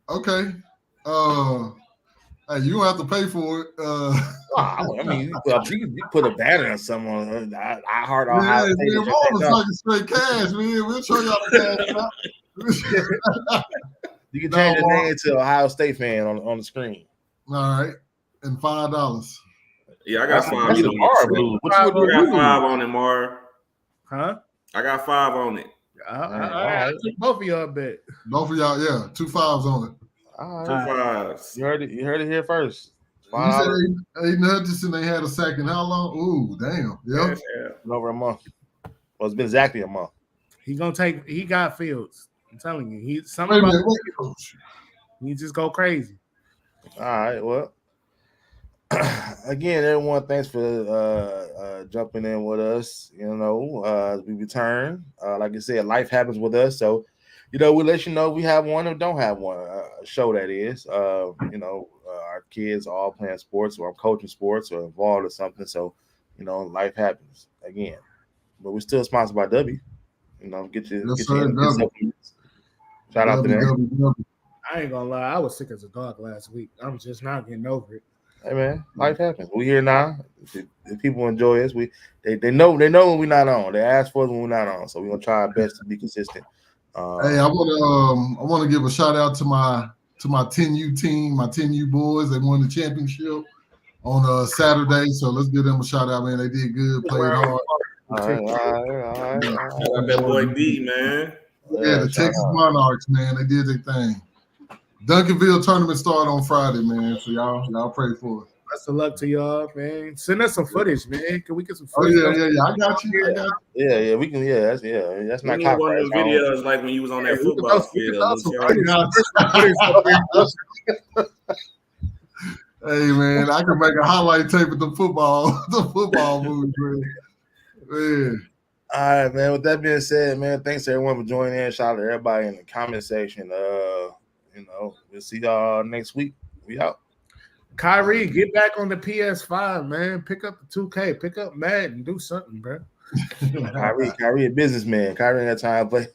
Okay. Hey, you don't have to pay for it. I mean, you put a banner or something on I heart Ohio State. Man, we're talking straight cash, man. We'll show y'all the cash. You can change your name to Ohio State fan on the screen. All right, and $5. Yeah, I got 5. What you got 5 on it, Mar? Huh? I got 5 on it. I took both of y'all bet. Both of y'all, yeah, 2 5s on it. All 2 5s. You heard it here first. You said Aiden Hutchinson, they had a sack in how long? Ooh, damn. Yep. Over a month. Well, it's been exactly a month. He got Fields. I'm telling you, he's Wait something a about minute. Fields. He just go crazy. All right, well. Again, everyone, thanks for jumping in with us. As we return. Like I said, life happens with us, so we let you know if we have one or don't have one. A show that is. Our kids are all playing sports, or I'm coaching sports, or involved or something. So, life happens again. But we're still sponsored by W. Get your supplements. Shout out to them. I ain't gonna lie, I was sick as a dog last week. I'm just not getting over it. Hey man, life happens. We here now. If people enjoy us, they know when we're not on. They ask for us when we're not on. So we're gonna try our best to be consistent. Hey, I want to give a shout out to my 10U team, my 10U boys. They won the championship on Saturday. So let's give them a shout out, man. They did good, played hard. All right. Shout out that boy D, man. Yeah, the Texas Monarchs, man. They did their thing. Duncanville tournament started on Friday, man. So y'all pray for us. Best of luck to y'all, man. Send us some footage, man. Can we get some Oh footage? yeah. I got you. Yeah, we can. That's We not need one of the videos like when you was on that football field. Hey man, I can make a highlight tape of the football movies, man. All right, man. With that being said, man, thanks to everyone for joining in. Shout out to everybody in the comment section. We'll see y'all next week. We out. Kyrie, get back on the PS5, man. Pick up the 2K. Pick up Madden. Do something, bro. Kyrie, a businessman. Kyrie ain't got time to play.